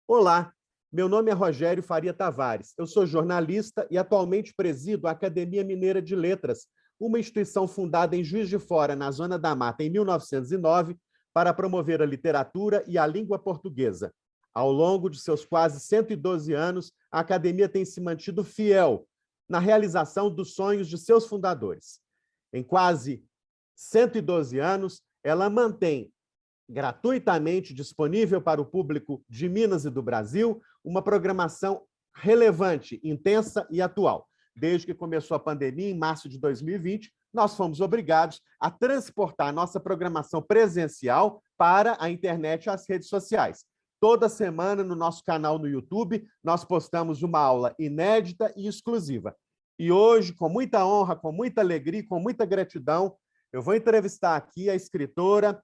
Olá, meu nome é Rogério Faria Tavares. Eu sou jornalista e atualmente presido a Academia Mineira de Letras, uma instituição fundada em Juiz de Fora, na Zona da Mata, em 1909, para promover a literatura e a língua portuguesa. Ao longo de seus quase 112 anos, a Academia tem se mantido fiel na realização dos sonhos de seus fundadores. Em quase 112 anos, ela mantém gratuitamente disponível para o público de Minas e do Brasil, uma programação relevante, intensa e atual. Desde que começou a pandemia, em março de 2020, nós fomos obrigados a transportar nossa programação presencial para a internet e as redes sociais. Toda semana, no nosso canal no YouTube, nós postamos uma aula inédita e exclusiva. E hoje, com muita honra, com muita alegria, com muita gratidão, eu vou entrevistar aqui a escritora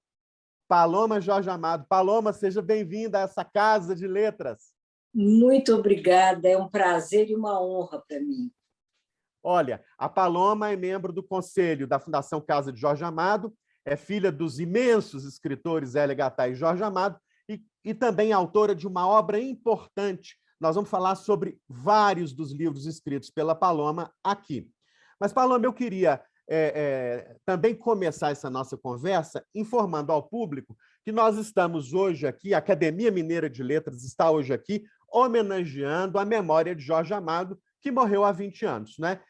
Paloma Jorge Amado. Paloma, seja bem-vinda a essa casa de letras. Muito obrigada, é um prazer e uma honra para mim. Olha, a Paloma é membro do conselho da Fundação Casa de Jorge Amado, é filha dos imensos escritores Hélia Gattai e Jorge Amado e também autora de uma obra importante. Nós vamos falar sobre vários dos livros escritos pela Paloma aqui. Mas, Paloma, eu queria também começar essa nossa conversa informando ao público que nós estamos hoje aqui, a Academia Mineira de Letras está hoje aqui homenageando a memória de Jorge Amado, que morreu há 20 anos, né?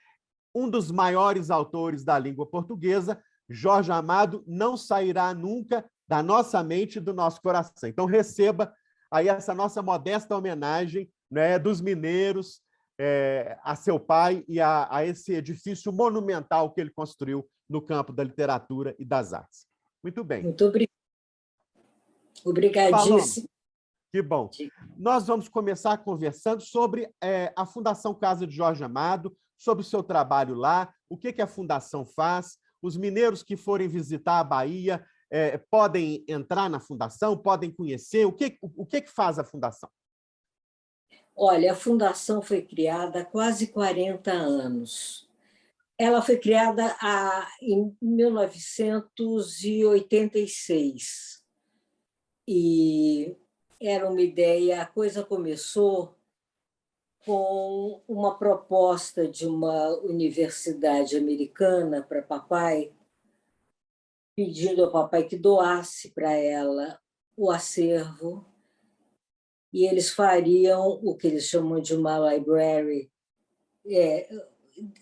Um dos maiores autores da língua portuguesa, Jorge Amado, não sairá nunca da nossa mente e do nosso coração. Então, receba aí essa nossa modesta homenagem, né, dos mineiros, a seu pai e a esse edifício monumental que ele construiu no campo da literatura e das artes. Muito bem. Muito obrigadíssimo. Que bom. Nós vamos começar conversando sobre a Fundação Casa de Jorge Amado, sobre o seu trabalho lá, o que a Fundação faz. Os mineiros que forem visitar a Bahia podem entrar na Fundação, podem conhecer. O que faz a Fundação? Olha, a Fundação foi criada há quase 40 anos. Ela foi criada em 1986. E era uma ideia, a coisa começou com uma proposta de uma universidade americana para papai, pedindo ao papai que doasse para ela o acervo, e eles fariam o que eles chamam de uma library,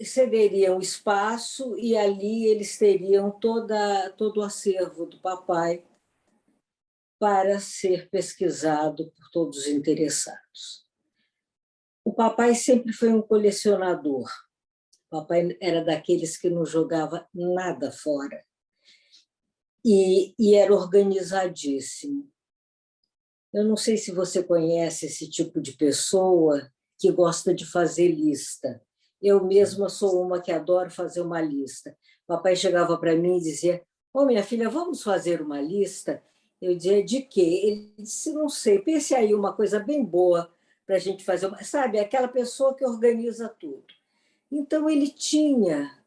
cederiam espaço e ali eles teriam todo o acervo do papai para ser pesquisado por todos os interessados. O papai sempre foi um colecionador. O papai era daqueles que não jogava nada fora. E era organizadíssimo. Eu não sei se você conhece esse tipo de pessoa que gosta de fazer lista. Eu mesma sou uma que adoro fazer uma lista. O papai chegava para mim e dizia: "Ô, minha filha, vamos fazer uma lista?" Eu dizia: "De quê?" Ele disse: "Não sei, pense aí uma coisa bem boa para a gente fazer." Sabe, aquela pessoa que organiza tudo. Então, ele tinha...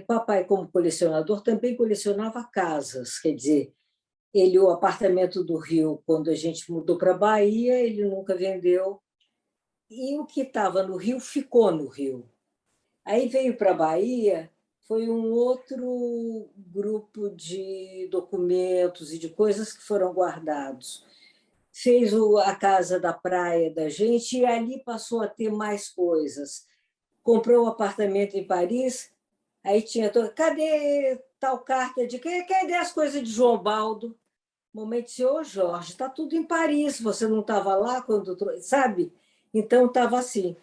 papai, como colecionador, também colecionava casas. Quer dizer, o apartamento do Rio, quando a gente mudou para a Bahia, ele nunca vendeu. E o que estava no Rio ficou no Rio. Aí veio para a Bahia, foi um outro grupo de documentos e de coisas que foram guardados. Fez a casa da praia da gente e ali passou a ter mais coisas. Comprou um apartamento em Paris, aí tinha... Cadê tal carta de... Cadê as coisas de João Baldo? Momento disse: "Ô, Jorge, está tudo em Paris, você não estava lá quando..." Sabe? Então, estava assim.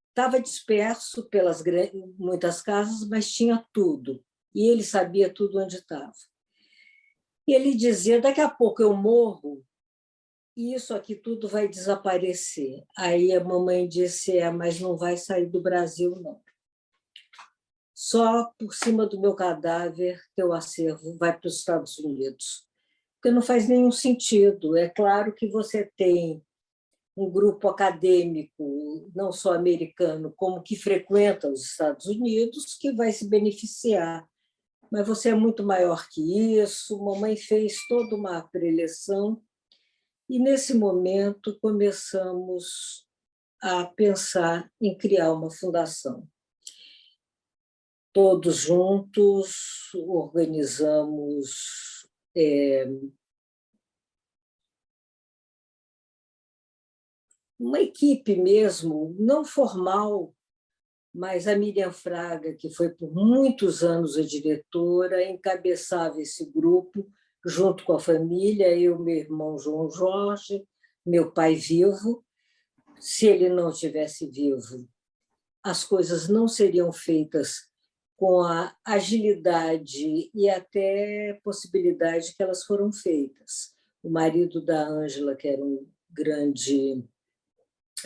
Estava disperso pelas muitas casas, mas tinha tudo. E ele sabia tudo onde estava. E ele dizia: "Daqui a pouco eu morro e isso aqui tudo vai desaparecer." Aí a mamãe disse: "Mas não vai sair do Brasil, não. Só por cima do meu cadáver teu acervo vai para os Estados Unidos." Porque não faz nenhum sentido. É claro que você tem um grupo acadêmico, não só americano, como que frequenta os Estados Unidos, que vai se beneficiar. Mas você é muito maior que isso. Mamãe fez toda uma preleção E, nesse momento, começamos a pensar em criar uma fundação. Todos juntos organizamos uma equipe mesmo, não formal, mas a Miriam Fraga, que foi por muitos anos a diretora, encabeçava esse grupo, junto com a família, eu, meu irmão João Jorge, meu pai vivo. Se ele não estivesse vivo, as coisas não seriam feitas com a agilidade e até possibilidade que elas foram feitas. O marido da Ângela, que era um grande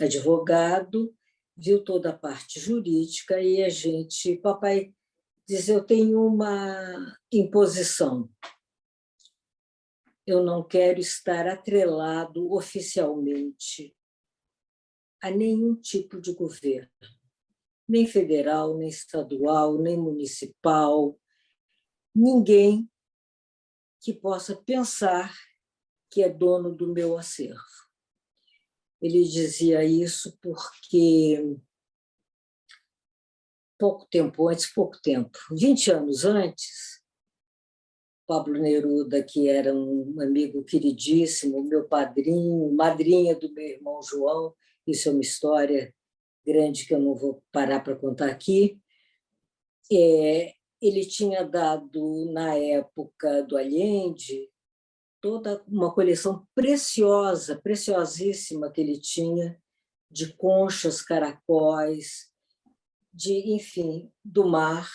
advogado, viu toda a parte jurídica e a gente, papai diz, eu tenho uma imposição, eu não quero estar atrelado oficialmente a nenhum tipo de governo, nem federal, nem estadual, nem municipal, ninguém que possa pensar que é dono do meu acervo. Ele dizia isso porque pouco tempo antes, 20 anos antes, Pablo Neruda, que era um amigo queridíssimo, meu padrinho, madrinha do meu irmão João, isso é uma história grande que eu não vou parar para contar aqui, ele tinha dado, na época do Allende, toda uma coleção preciosa, preciosíssima que ele tinha, de conchas, caracóis, enfim, do mar,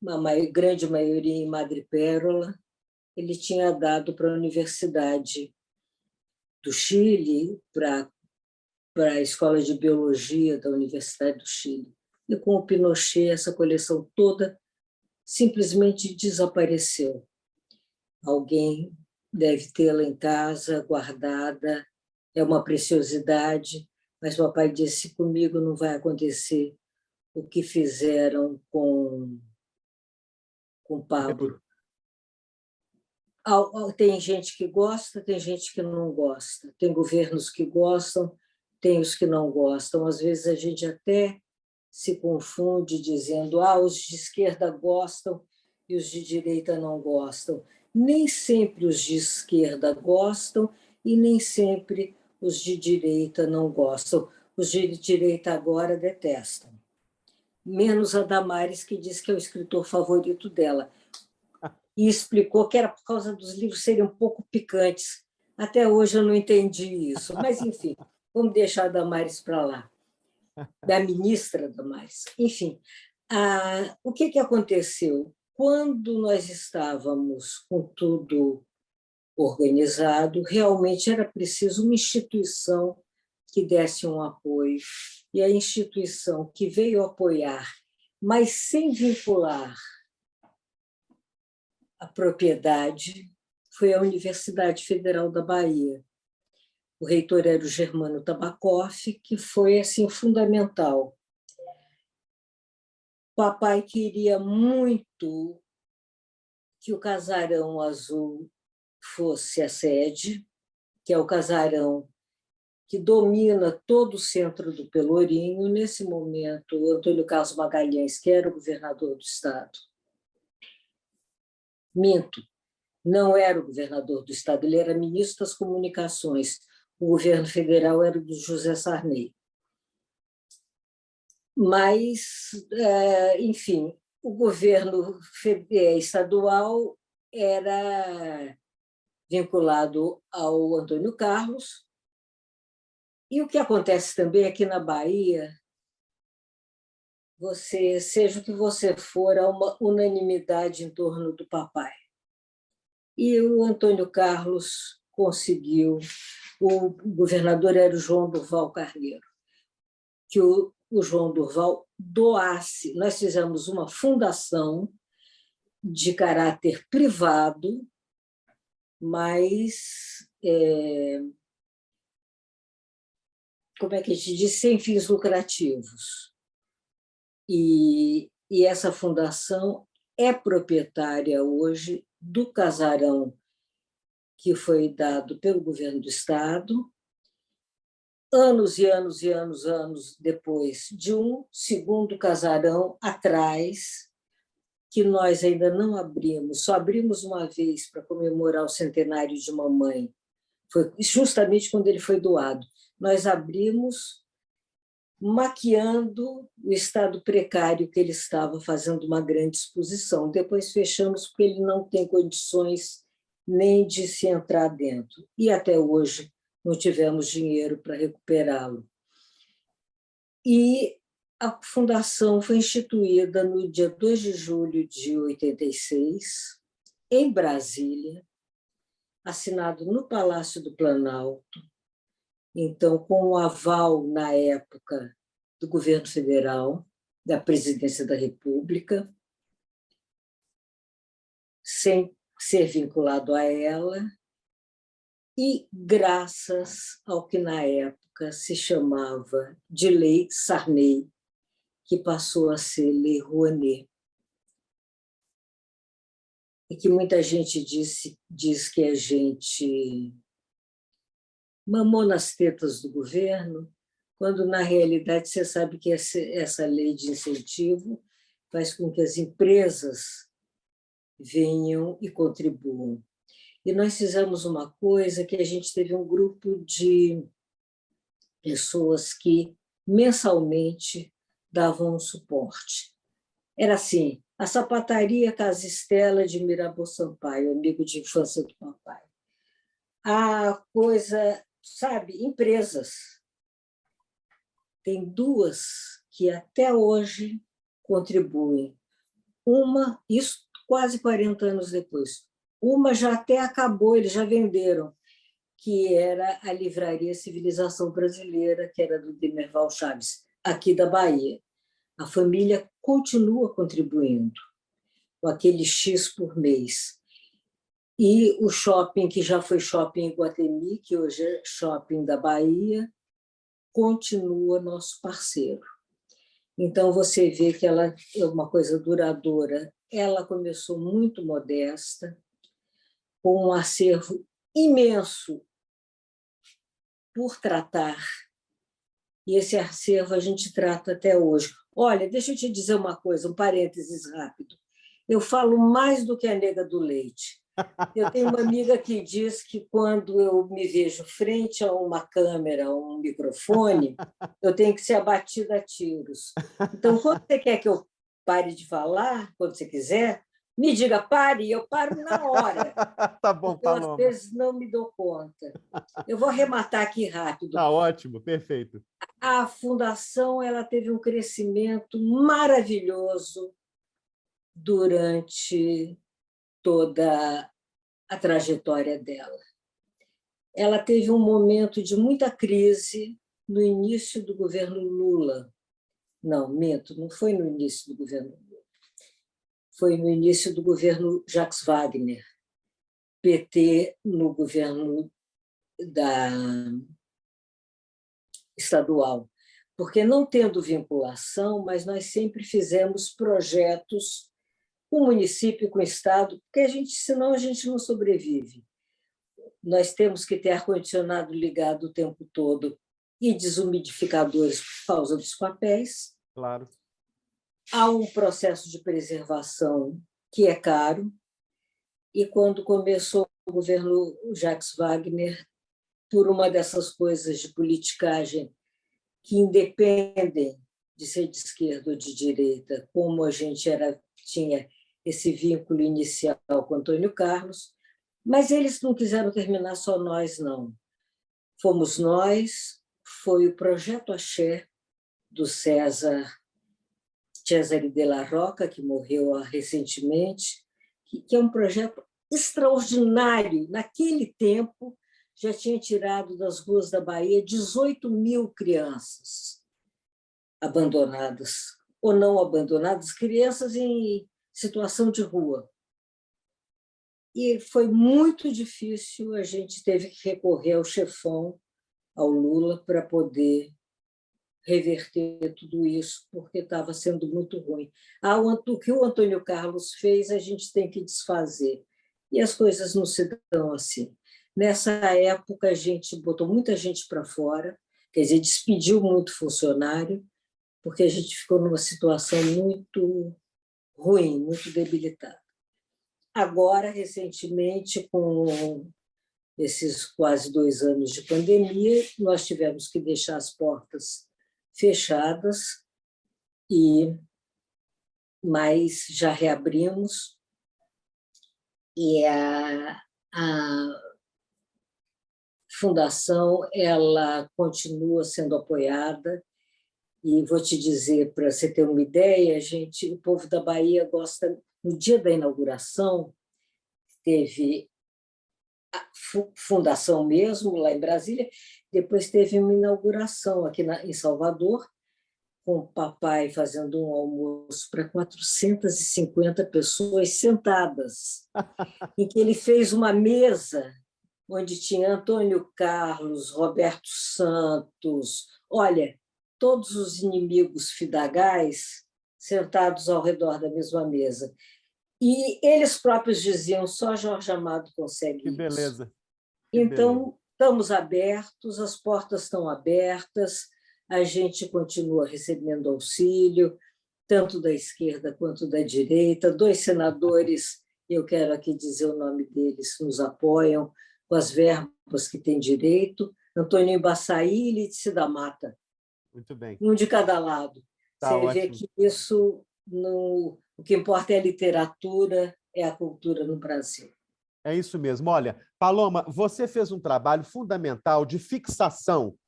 uma grande maioria em madrepérola. Ele tinha dado para a Universidade do Chile, para a Escola de Biologia da Universidade do Chile. E com o Pinochet, essa coleção toda simplesmente desapareceu. Alguém deve tê-la em casa, guardada, é uma preciosidade, mas o papai disse, comigo não vai acontecer o que fizeram com Pablo. Tem gente que gosta, tem gente que não gosta, tem governos que gostam, tem os que não gostam. Às vezes a gente até se confunde dizendo os de esquerda gostam e os de direita não gostam. Nem sempre os de esquerda gostam e nem sempre os de direita não gostam. Os de direita agora detestam. Menos a Damares, que diz que é o escritor favorito dela. E explicou que era por causa dos livros serem um pouco picantes. Até hoje eu não entendi isso. Mas, enfim, vamos deixar a Damares para lá. Da ministra Damares. Enfim, o que aconteceu? Quando nós estávamos com tudo organizado, realmente era preciso uma instituição que desse um apoio. E a instituição que veio apoiar, mas sem vincular a propriedade, foi a Universidade Federal da Bahia. O reitor era o Germano Tabakoff, que foi assim fundamental. Papai queria muito que o Casarão Azul fosse a sede, que é o casarão que domina todo o centro do Pelourinho. Nesse momento, o Antônio Carlos Magalhães, que era o governador do estado, minto, não era o governador do estado, ele era ministro das comunicações. O governo federal era do José Sarney. Mas, enfim, o governo estadual era vinculado ao Antônio Carlos. E o que acontece também aqui na Bahia, seja o que você for, há uma unanimidade em torno do papai. E o Antônio Carlos conseguiu, o governador era o João Durval Carneiro, que o João Durval doasse. Nós fizemos uma fundação de caráter privado, mas, como é que a gente diz, sem fins lucrativos. E essa fundação é proprietária hoje do casarão que foi dado pelo governo do Estado, anos e anos e anos depois de um segundo casarão atrás, que nós ainda não abrimos, só abrimos uma vez para comemorar o centenário de mamãe, foi justamente quando ele foi doado. Nós abrimos maquiando o estado precário que ele estava, fazendo uma grande exposição. Depois fechamos porque ele não tem condições nem de se entrar dentro. E até hoje não tivemos dinheiro para recuperá-lo. E a fundação foi instituída no dia 2 de julho de 86, em Brasília, assinado no Palácio do Planalto, então, com o aval, na época, do governo federal, da Presidência da República, sem ser vinculado a ela, e graças ao que, na época, se chamava de Lei Sarney, que passou a ser Lei Rouanet, e que muita gente diz que a gente mamou nas tetas do governo, quando, na realidade, você sabe que essa lei de incentivo faz com que as empresas venham e contribuam. E nós fizemos uma coisa que a gente teve um grupo de pessoas que mensalmente davam um suporte. Era assim, a sapataria Casa Estela de Mirabeau Sampaio, amigo de infância do papai. A coisa, sabe, empresas. Tem duas que até hoje contribuem. Uma, isso quase 40 anos depois. Uma já até acabou, eles já venderam, que era a Livraria Civilização Brasileira, que era do Demerval Chaves, aqui da Bahia. A família continua contribuindo com aquele X por mês. E o shopping, que já foi shopping Iguatemi, que hoje é shopping da Bahia, continua nosso parceiro. Então, você vê que ela é uma coisa duradoura. Ela começou muito modesta, com um acervo imenso por tratar, e esse acervo a gente trata até hoje. Olha, deixa eu te dizer uma coisa, um parênteses rápido. Eu falo mais do que a nega do leite. Eu tenho uma amiga que diz que quando eu me vejo frente a uma câmera, a um microfone, eu tenho que ser abatida a tiros. Então, quando você quer que eu pare de falar, quando você quiser, me diga pare, e eu paro na hora. Tá bom, eu, às Paloma. vezes, não me dou conta. Eu vou arrematar aqui rápido. Tá ótimo, perfeito. A fundação ela teve um crescimento maravilhoso durante toda a trajetória dela. Ela teve um momento de muita crise no início do governo Lula. Não, minto, não foi no início do governo Lula. Foi no início do governo Jacques Wagner, PT no governo estadual. Porque, não tendo vinculação, mas nós sempre fizemos projetos com o município, com o Estado, porque senão a gente não sobrevive. Nós temos que ter ar-condicionado ligado o tempo todo e desumidificadores por causa dos papéis. Claro. Há um processo de preservação que é caro, e quando começou o governo Jacques Wagner, por uma dessas coisas de politicagem que independem de ser de esquerda ou de direita, como a gente tinha esse vínculo inicial com Antônio Carlos, mas eles não quiseram terminar só nós, não. Fomos nós, foi o Projeto Axé, do César de la Roca, que morreu recentemente, que é um projeto extraordinário. Naquele tempo, já tinha tirado das ruas da Bahia 18 mil crianças abandonadas, ou não abandonadas, crianças em situação de rua. E foi muito difícil, a gente teve que recorrer ao chefão, ao Lula, para poder reverter tudo isso, porque estava sendo muito ruim. O que o Antônio Carlos fez, a gente tem que desfazer. E as coisas não se dão assim. Nessa época, a gente botou muita gente para fora, quer dizer, despediu muito funcionário, porque a gente ficou numa situação muito ruim, muito debilitada. Agora, recentemente, com esses quase 2 anos de pandemia, nós tivemos que deixar as portas fechadas, mas já reabrimos, e a fundação ela continua sendo apoiada. E vou te dizer, para você ter uma ideia, gente, o povo da Bahia gosta. No dia da inauguração, teve a fundação mesmo, lá em Brasília, depois teve uma inauguração aqui em Salvador, com o papai fazendo um almoço para 450 pessoas sentadas, em que ele fez uma mesa onde tinha Antônio Carlos, Roberto Santos, olha, todos os inimigos fidagais sentados ao redor da mesma mesa. E eles próprios diziam, só Jorge Amado consegue Que isso. beleza. Que então, beleza. estamos abertos, as portas estão abertas, a gente continua recebendo auxílio, tanto da esquerda quanto da direita. 2 senadores, eu quero aqui dizer o nome deles, nos apoiam com as verbas que têm direito, Antônio Embaçaí e Lídice da Mata. Muito bem. Um de cada lado. Tá Você vê ótimo. que isso, o que importa é a literatura, é a cultura no Brasil. É isso mesmo. Olha, Paloma, você fez um trabalho fundamental de fixação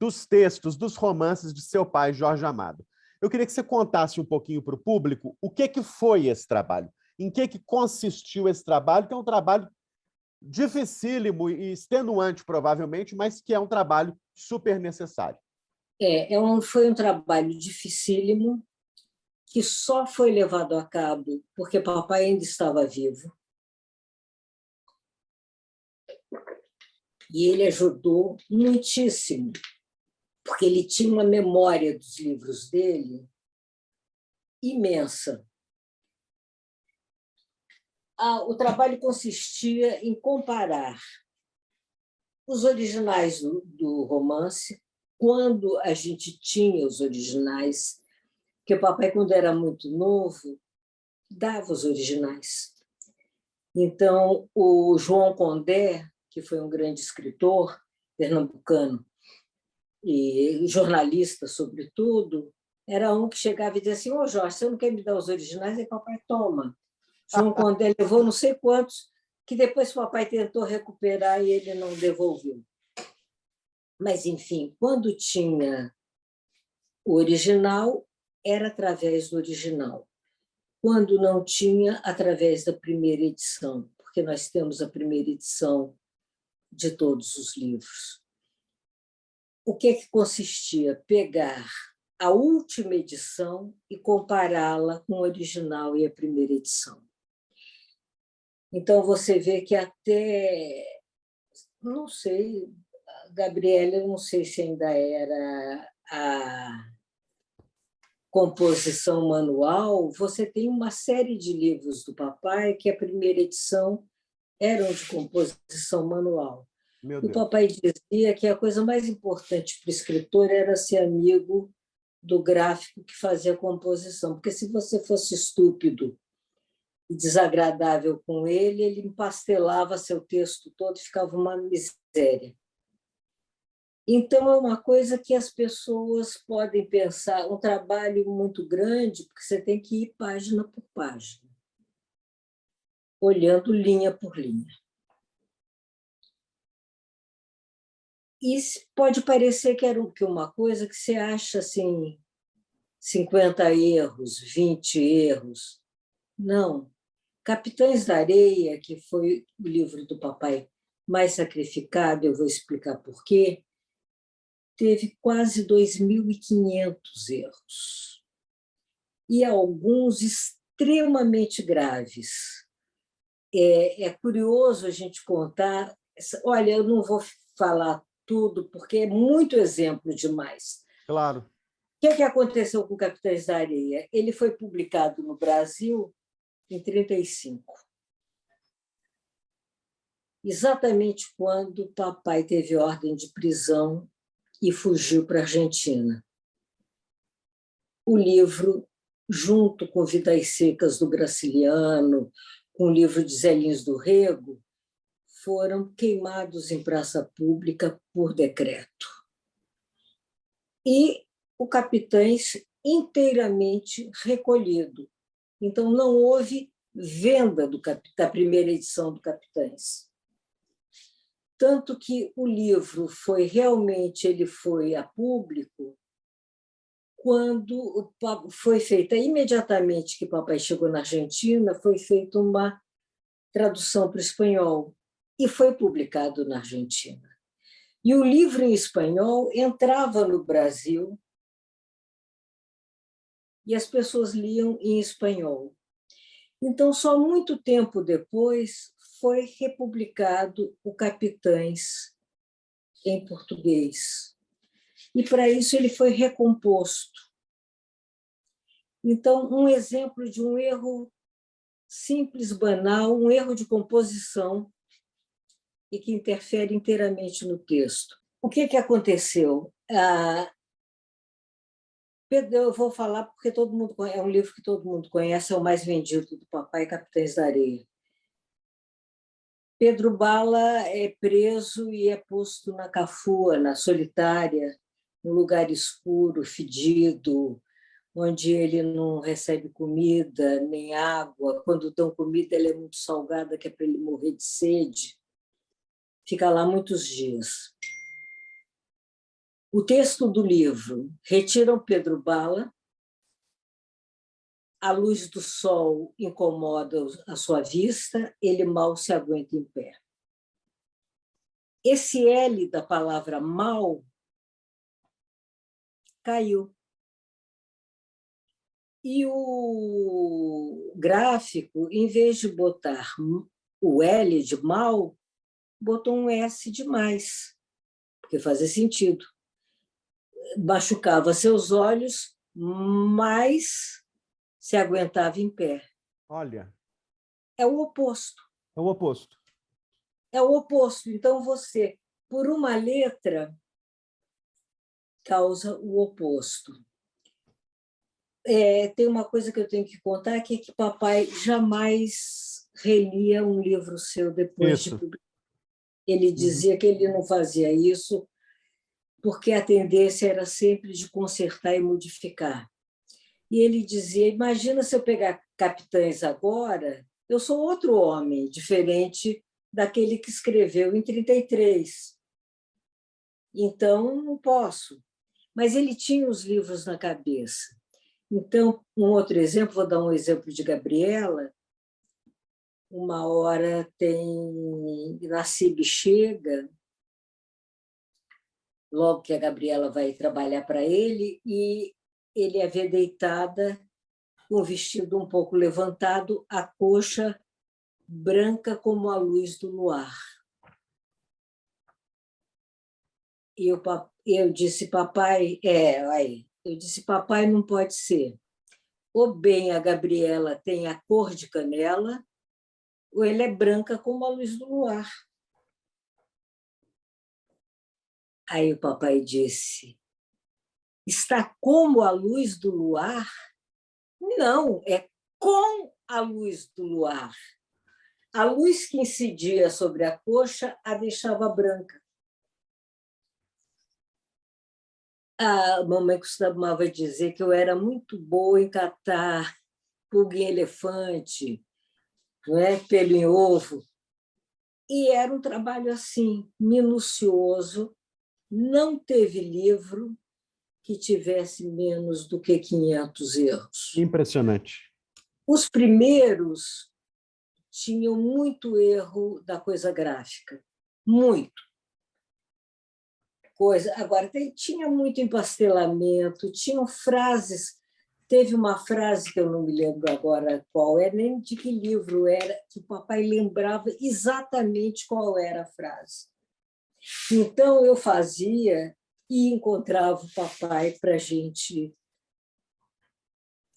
dos textos, dos romances de seu pai, Jorge Amado. Eu queria que você contasse um pouquinho para o público o que foi esse trabalho, em que consistiu esse trabalho, que é um trabalho dificílimo e extenuante, provavelmente, mas que é um trabalho super necessário. Foi um trabalho dificílimo, que só foi levado a cabo porque papai ainda estava vivo. E ele ajudou muitíssimo, porque ele tinha uma memória dos livros dele imensa. O trabalho consistia em comparar os originais do romance, quando a gente tinha os originais, porque o papai, quando era muito novo, dava os originais. Então, o João Condé, que foi um grande escritor pernambucano e jornalista, sobretudo, era um que chegava e dizia assim: ô Jorge, você não quer me dar os originais? Aí papai, toma. João Condé levou não sei quantos, que depois o papai tentou recuperar e ele não devolveu. Mas, enfim, quando tinha o original, era através do original. Quando não tinha, através da primeira edição, porque nós temos a primeira edição de todos os livros. O que consistia? Pegar a última edição e compará-la com o original e a primeira edição. Então, você vê que até, não sei, Gabriela, não sei se ainda era a composição manual, você tem uma série de livros do papai que a primeira edição eram de composição manual. O papai dizia que a coisa mais importante para o escritor era ser amigo do gráfico que fazia a composição, porque se você fosse estúpido e desagradável com ele, ele empastelava seu texto todo e ficava uma miséria. Então, é uma coisa que as pessoas podem pensar, um trabalho muito grande, porque você tem que ir página por página, olhando linha por linha. E pode parecer que uma coisa que você acha assim, 50 erros, 20 erros. Não. Capitães da Areia, que foi o livro do papai mais sacrificado, eu vou explicar por quê, teve quase 2.500 erros. E alguns extremamente graves. É curioso a gente contar. Olha, eu não vou falar tudo, porque é muito exemplo demais. Claro. O que aconteceu com Capitães da Areia? Ele foi publicado no Brasil em 1935. exatamente quando o papai teve ordem de prisão e fugiu para a Argentina. O livro, junto com Vidas Secas do Graciliano, com o livro de Zé Lins do Rego, foram queimados em praça pública por decreto. E o Capitães inteiramente recolhido. Então, não houve venda da primeira edição do Capitães. Tanto que o livro ele foi a público quando foi feita, imediatamente que papai chegou na Argentina, foi feita uma tradução para o espanhol e foi publicado na Argentina. E o livro em espanhol entrava no Brasil e as pessoas liam em espanhol. Então, só muito tempo depois foi republicado o Capitães em português. E, para isso, ele foi recomposto. Então, um exemplo de um erro simples, banal, um erro de composição e que interfere inteiramente no texto. O que aconteceu? Eu vou falar porque todo mundo é um livro que todo mundo conhece, é o mais vendido do papai, Capitães da Areia. Pedro Bala é preso e é posto na Cafua, na Solitária, um lugar escuro, fedido, onde ele não recebe comida nem água. Quando dão comida, ela é muito salgada, que é para ele morrer de sede. Fica lá muitos dias. O texto do livro: retiram Pedro Bala, a luz do sol incomoda a sua vista, ele mal se aguenta em pé. Esse L da palavra mal caiu. E o gráfico, em vez de botar o L de mal, botou um S de mais, porque fazia sentido. Machucava seus olhos, mas se aguentava em pé. Olha. É o oposto. É o oposto. É o oposto. Então, você, por uma letra, causa o oposto. Tem uma coisa que eu tenho que contar, que é que papai jamais relia um livro seu depois de publicar. Ele dizia que ele não fazia isso porque a tendência era sempre de consertar e modificar. E ele dizia, imagina se eu pegar Capitães agora, eu sou outro homem, diferente daquele que escreveu em 1933. Então, não posso. Mas ele tinha os livros na cabeça. Então, um outro exemplo, vou dar um exemplo de Gabriela. Uma hora tem Nassib chega, logo que a Gabriela vai trabalhar para ele, e ele a vê deitada, com o vestido um pouco levantado, a coxa branca como a luz do luar. E eu disse, papai, eu disse, papai, não pode ser. Ou bem a Gabriela tem a cor de canela, ou ela é branca como a luz do luar. Aí o papai disse, está como a luz do luar? Não, é com a luz do luar. A luz que incidia sobre a coxa a deixava branca. A mamãe costumava dizer que eu era muito boa em catar pulga em elefante, não é? Pelo em ovo. E era um trabalho assim, minucioso. Não teve livro que tivesse menos do que 500 erros. Impressionante. Os primeiros tinham muito erro da coisa gráfica, muito. Agora, tinha muito empastelamento, tinham frases. Teve uma frase que eu não me lembro agora qual é, nem de que livro era, que o papai lembrava exatamente qual era a frase. Então, eu fazia e encontrava o papai para a gente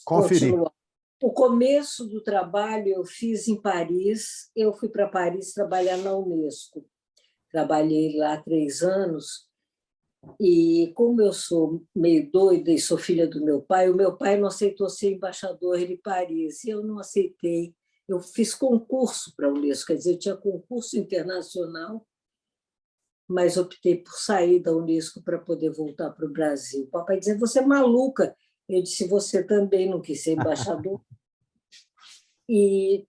conferir. continuar. O começo do trabalho eu fiz em Paris. Eu fui para Paris trabalhar na Unesco. Trabalhei lá 3 anos. E como eu sou meio doida e sou filha do meu pai, o meu pai não aceitou ser embaixador de Paris. E eu não aceitei. Eu fiz concurso para a Unesco, quer dizer, eu tinha concurso internacional, mas optei por sair da Unesco para poder voltar para o Brasil. O papai dizia, você é maluca. Eu disse, você também não quis ser embaixador. E,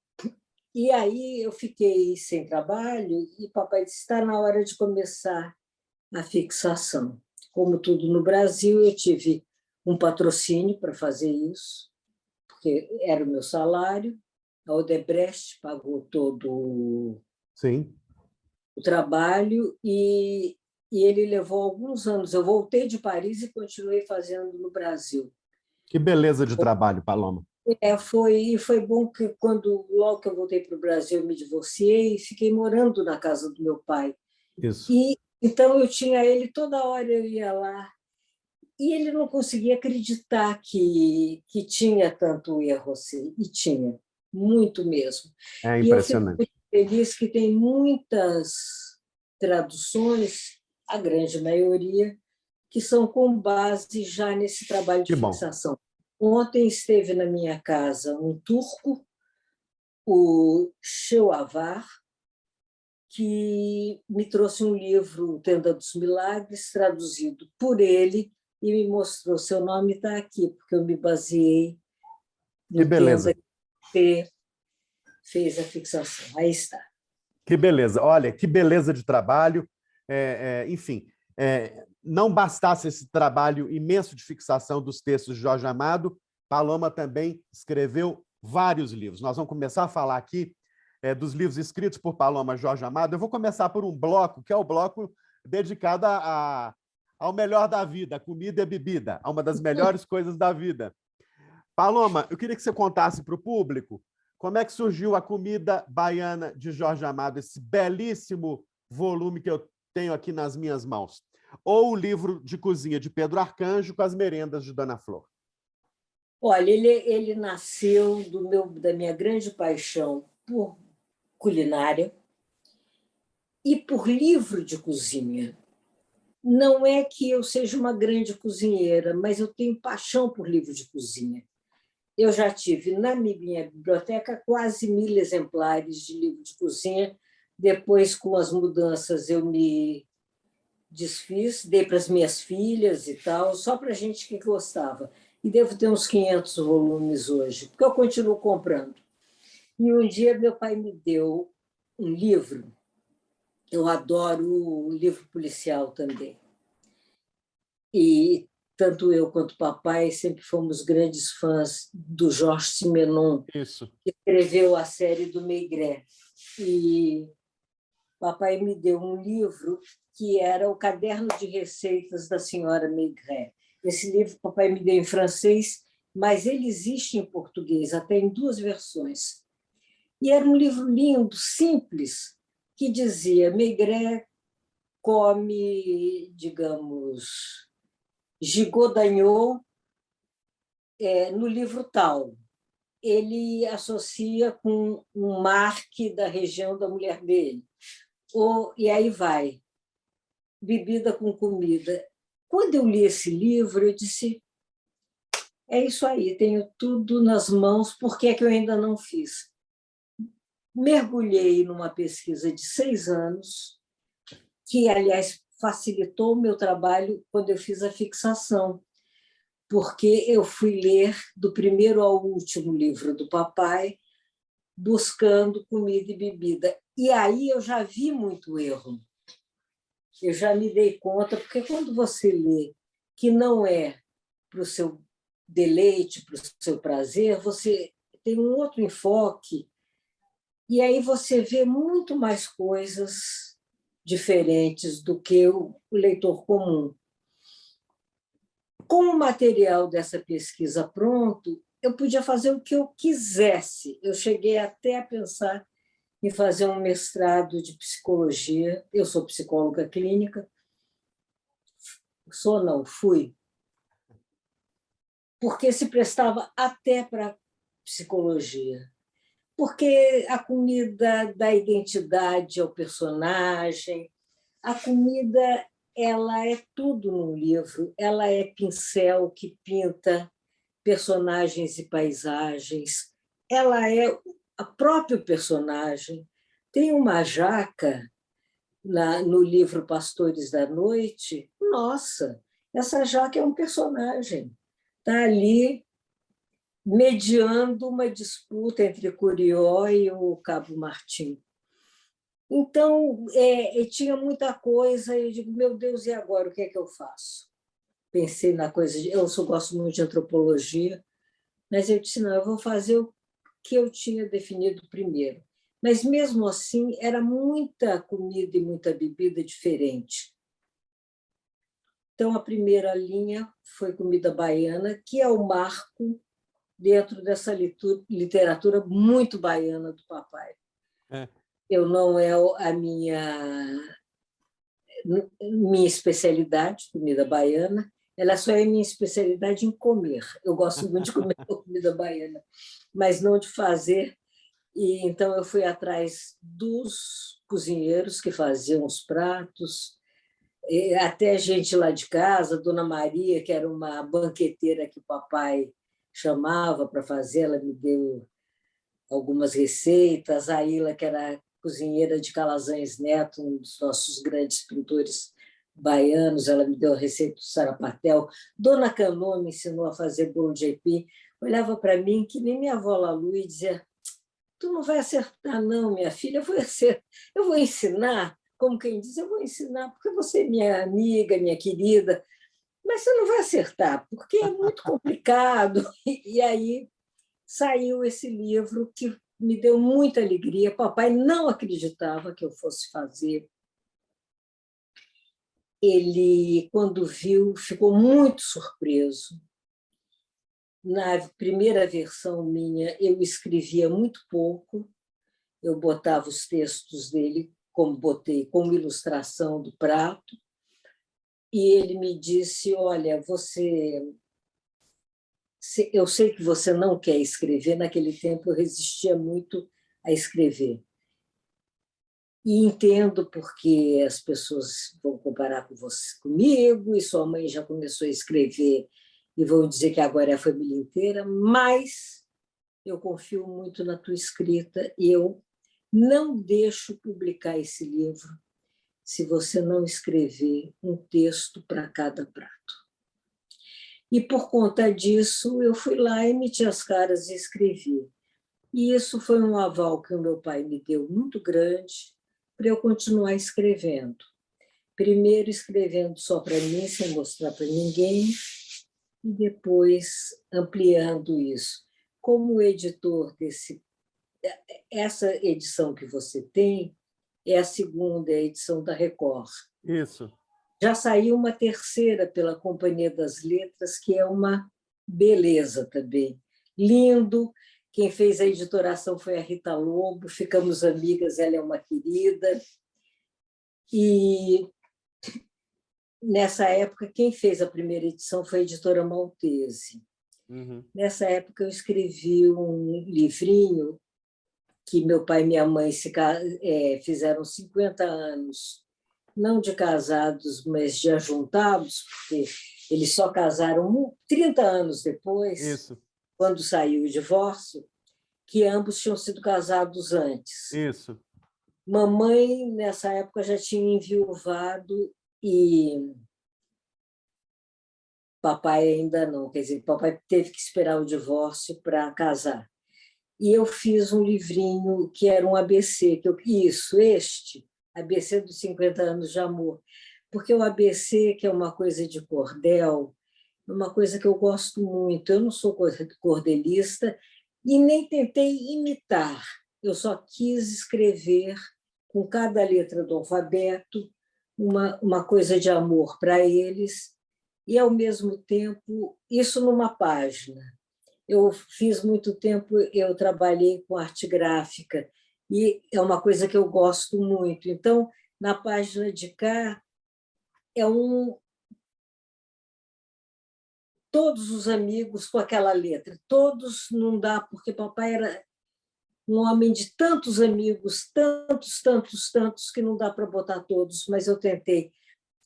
e aí eu fiquei sem trabalho e o papai disse, está na hora de começar a fixação. Como tudo no Brasil, eu tive um patrocínio para fazer isso, porque era o meu salário. A Odebrecht pagou todo Sim. o trabalho e ele levou alguns anos. Eu voltei de Paris e continuei fazendo no Brasil. Que beleza de trabalho, Paloma. Foi bom que logo que eu voltei para o Brasil, eu me divorciei e fiquei morando na casa do meu pai. Isso. E então eu tinha ele toda hora, eu ia lá e ele não conseguia acreditar que tinha tanto erro assim, e tinha muito mesmo. É E eu fico impressionante. muito feliz que tem muitas traduções, a grande maioria, que são com base já nesse trabalho de Que bom. fixação. Ontem esteve na minha casa um turco, o Sheuavar, que me trouxe um livro, Tenda dos Milagres, traduzido por ele, e me mostrou, seu nome está aqui, porque eu me baseei Que no beleza. Tenda que fez a fixação. Aí está. Que beleza. Olha, que beleza de trabalho. Enfim, não bastasse esse trabalho imenso de fixação dos textos de Jorge Amado, Paloma também escreveu vários livros. Nós vamos começar a falar aqui dos livros escritos por Paloma Jorge Amado. Eu vou começar por um bloco, que é o bloco dedicado ao melhor da vida, a comida e a bebida, a uma das melhores coisas da vida. Paloma, eu queria que você contasse para o público como é que surgiu a comida baiana de Jorge Amado, esse belíssimo volume que eu tenho aqui nas minhas mãos, ou o livro de cozinha de Pedro Arcanjo com as merendas de Dona Flor. Olha, ele nasceu da minha grande paixão por culinária e por livro de cozinha. Não é que eu seja uma grande cozinheira, mas eu tenho paixão por livro de cozinha. Eu já tive na minha biblioteca quase 1.000 exemplares de livro de cozinha. Depois, com as mudanças, eu me desfiz, dei para as minhas filhas e tal, só para a gente que gostava. E devo ter uns 500 volumes hoje, porque eu continuo comprando. E um dia meu pai me deu um livro. Eu adoro livro policial também. E tanto eu quanto o papai sempre fomos grandes fãs do Georges Simenon, Isso. que escreveu a série do Maigret. E papai me deu um livro que era o Caderno de Receitas da Senhora Maigret. Esse livro papai me deu em francês, mas ele existe em português, até em 2 versões. E era um livro lindo, simples, que dizia: Maigret come, digamos, gigot d'agneau no livro tal. Ele associa com um marque da região da mulher dele. E aí vai, bebida com comida. Quando eu li esse livro, eu disse, é isso aí, tenho tudo nas mãos, por que é que eu ainda não fiz? Mergulhei numa pesquisa de 6 anos, que, aliás, facilitou o meu trabalho quando eu fiz a fixação, porque eu fui ler do primeiro ao último livro do papai, buscando comida e bebida. E aí eu já vi muito erro. Eu já me dei conta, porque quando você lê que não é para o seu deleite, para o seu prazer, você tem um outro enfoque, e aí você vê muito mais coisas diferentes do que o leitor comum. Com o material dessa pesquisa pronto, eu podia fazer o que eu quisesse. Eu cheguei até a pensar em fazer um mestrado de psicologia. Eu sou psicóloga clínica. Não, fui. Porque se prestava até para psicologia, porque a comida dá identidade ao personagem, a comida ela é tudo no livro, ela é pincel que pinta personagens e paisagens, ela é a próprio personagem. Tem uma jaca no livro Pastores da Noite, nossa, essa jaca é um personagem, está ali mediando uma disputa entre Curió e o Cabo Martim. Então, tinha muita coisa, e eu digo, meu Deus, e agora, o que é que eu faço? Pensei na coisa, eu só gosto muito de antropologia, mas eu disse, não, eu vou fazer o que eu tinha definido primeiro. Mas, mesmo assim, era muita comida e muita bebida diferente. Então, a primeira linha foi comida baiana, que é o marco dentro dessa literatura muito baiana do papai. Eu não é a minha especialidade, comida baiana, ela só é minha especialidade em comer. Eu gosto muito de comer comida baiana, mas não de fazer. E então eu fui atrás dos cozinheiros que faziam os pratos, até gente lá de casa, Dona Maria, que era uma banqueteira que o papai chamava para fazer, ela me deu algumas receitas, a Ila, que era cozinheira de Calazans Neto, um dos nossos grandes pintores baianos, ela me deu a receita do sarapatel. Dona Canô me ensinou a fazer bolo de aipim. Olhava para mim, que nem minha avó Lalu, e dizia, tu não vai acertar não, minha filha, eu vou ensinar, como quem diz, eu vou ensinar, porque você é minha amiga, minha querida, mas você não vai acertar, porque é muito complicado. E aí saiu esse livro que me deu muita alegria. Papai não acreditava que eu fosse fazer. Ele, quando viu, ficou muito surpreso. Na primeira versão minha, eu escrevia muito pouco, eu botava os textos dele, como botei, como ilustração do prato, e ele me disse, olha, eu sei que você não quer escrever, naquele tempo eu resistia muito a escrever. E entendo porque as pessoas vão comparar com você, comigo, e sua mãe já começou a escrever e vão dizer que agora é a família inteira, mas eu confio muito na tua escrita e eu não deixo publicar esse livro se você não escrever um texto para cada prato. E, por conta disso, eu fui lá e meti as caras e escrevi. E isso foi um aval que o meu pai me deu muito grande para eu continuar escrevendo. Primeiro escrevendo só para mim, sem mostrar para ninguém, e depois ampliando isso. Como editor essa edição que você tem é a segunda edição da Record. Isso. Já saiu uma terceira pela Companhia das Letras, que é uma beleza também. Lindo. Quem fez a editoração foi a Rita Lobo, ficamos amigas, ela é uma querida. E, nessa época, quem fez a primeira edição foi a editora Maltese. Uhum. Nessa época, eu escrevi um livrinho que meu pai e minha mãe fizeram 50 anos, não de casados, mas de ajuntados, porque eles só casaram 30 anos depois, Isso. Quando saiu o divórcio, que ambos tinham sido casados antes. Isso. Mamãe, nessa época, já tinha enviuvado e papai ainda não. Quer dizer, papai teve que esperar o divórcio para casar. E eu fiz um livrinho que era um ABC, ABC dos 50 anos de amor. Porque o ABC, que é uma coisa de cordel, é uma coisa que eu gosto muito. Eu não sou cordelista e nem tentei imitar. Eu só quis escrever, com cada letra do alfabeto, uma coisa de amor para eles e, ao mesmo tempo, isso numa página. Eu fiz muito tempo, eu trabalhei com arte gráfica e é uma coisa que eu gosto muito. Então, na página de cá, todos os amigos com aquela letra. Todos não dá, porque papai era um homem de tantos amigos, tantos, tantos, tantos, que não dá para botar todos, mas eu tentei.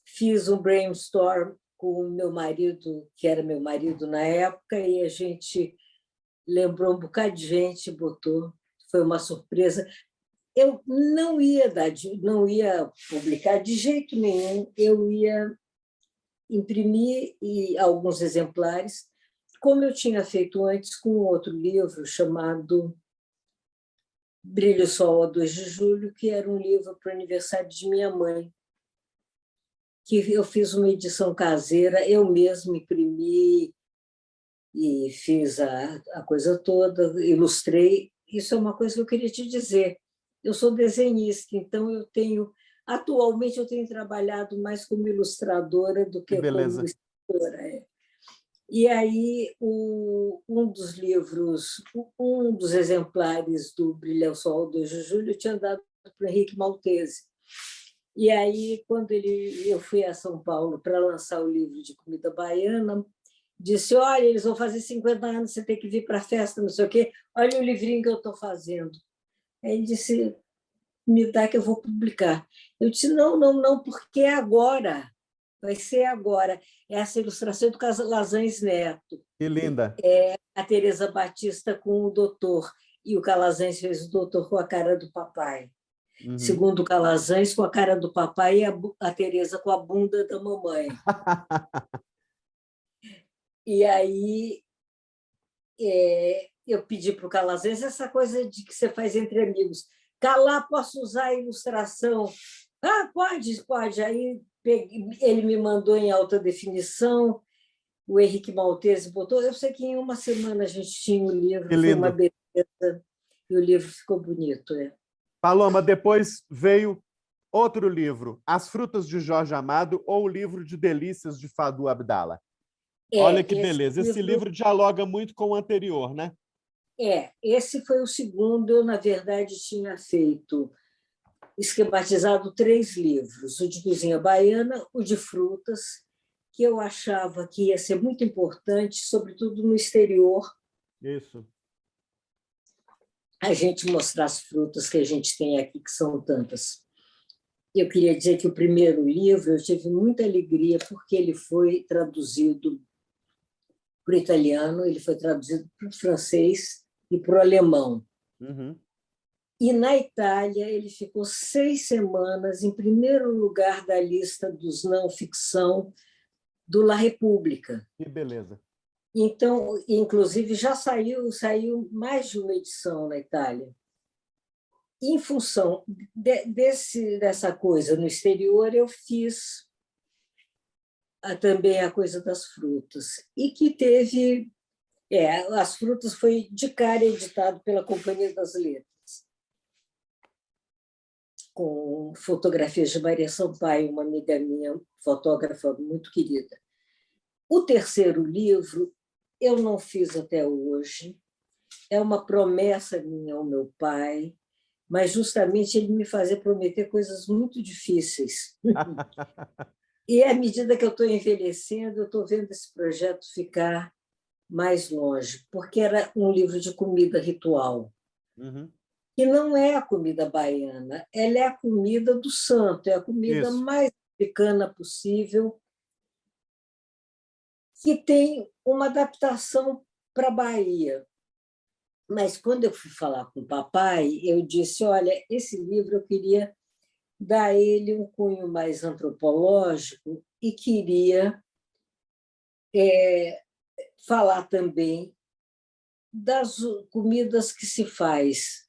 Fiz um brainstorm com o meu marido, que era meu marido na época, e a gente lembrou um bocado de gente, botou. Foi uma surpresa. Eu não ia publicar de jeito nenhum, eu ia imprimir alguns exemplares, como eu tinha feito antes com outro livro chamado Brilha o Sol a 2 de Julho, que era um livro para o aniversário de minha mãe, que eu fiz uma edição caseira, eu mesma imprimi e fiz a coisa toda, ilustrei. Isso é uma coisa que eu queria te dizer. Eu sou desenhista, então atualmente eu tenho trabalhado mais como ilustradora do Que que como beleza. escritora. E aí, um dos exemplares do Brilha o Sol 2 de Julho eu tinha dado para o Henrique Maltese. E aí, quando eu fui a São Paulo para lançar o livro de comida baiana, disse, olha, eles vão fazer 50 anos, você tem que vir para a festa, não sei o quê, olha o livrinho que eu estou fazendo. Aí ele disse, me dá que eu vou publicar. Eu disse, não, não, não, porque é agora. Vai ser agora. Essa ilustração é do Calazans Neto. Que linda. A Teresa Batista com o doutor. E o Calazans fez o doutor com a cara do papai. Uhum. Segundo o Calazans, com a cara do papai e a Teresa com a bunda da mamãe. E aí eu pedi para o Calazans essa coisa de que você faz entre amigos. Calá, posso usar a ilustração? Ah, pode, pode. Aí ele me mandou em alta definição, o Henrique Maltese botou. Eu sei que em uma semana a gente tinha o livro, Que foi uma lindo. beleza, e o livro ficou bonito. Paloma, depois veio outro livro, As Frutas de Jorge Amado ou o livro de delícias de Fadu Abdala. Olha que beleza. Esse livro dialoga muito com o anterior, né? Esse foi o segundo. Eu, na verdade, tinha esquematizado 3 livros, o de cozinha baiana, o de frutas, que eu achava que ia ser muito importante, sobretudo no exterior. Isso. A gente mostrar as frutas que a gente tem aqui, que são tantas. Eu queria dizer que o primeiro livro eu tive muita alegria, porque ele foi traduzido para o italiano, ele foi traduzido para o francês e para o alemão. Uhum. E na Itália ele ficou 6 semanas em primeiro lugar da lista dos não-ficção do La Repubblica. Que beleza. Então, inclusive, já saiu mais de uma edição na Itália. Em função dessa coisa no exterior, eu fiz também a coisa das frutas. E que teve... As frutas foi de cara editado pela Companhia das Letras, com fotografias de Maria Sampaio, uma amiga minha, fotógrafa muito querida. O terceiro livro eu não fiz até hoje, é uma promessa minha ao meu pai, mas justamente ele me fazia prometer coisas muito difíceis. E à medida que eu estou envelhecendo, eu estou vendo esse projeto ficar mais longe, porque era um livro de comida ritual. Uhum. Que não é a comida baiana, ela é a comida do santo, é a comida Isso. mais africana possível, que tem uma adaptação para a Bahia. Mas, quando eu fui falar com o papai, eu disse, olha, esse livro eu queria dar a ele um cunho mais antropológico e queria falar também das comidas que se faz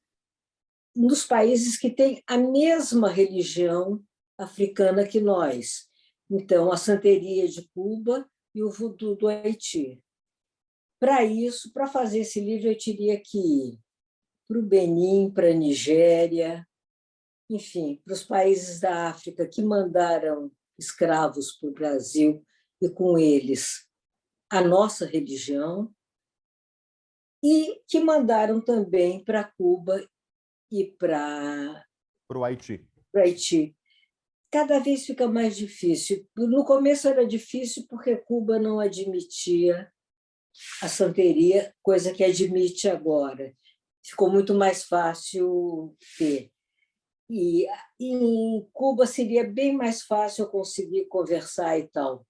nos países que têm a mesma religião africana que nós. Então, a santeria de Cuba e o voodoo do Haiti. Para isso, para fazer esse livro, eu teria que ir para o Benin, para a Nigéria, enfim, para os países da África que mandaram escravos para o Brasil e, com eles, a nossa religião, e que mandaram também para Cuba e para o Haiti. Haiti. cada vez fica mais difícil. No começo era difícil porque Cuba não admitia a santeria, coisa que admite agora. Ficou muito mais fácil ter. E em Cuba seria bem mais fácil eu conseguir conversar e tal.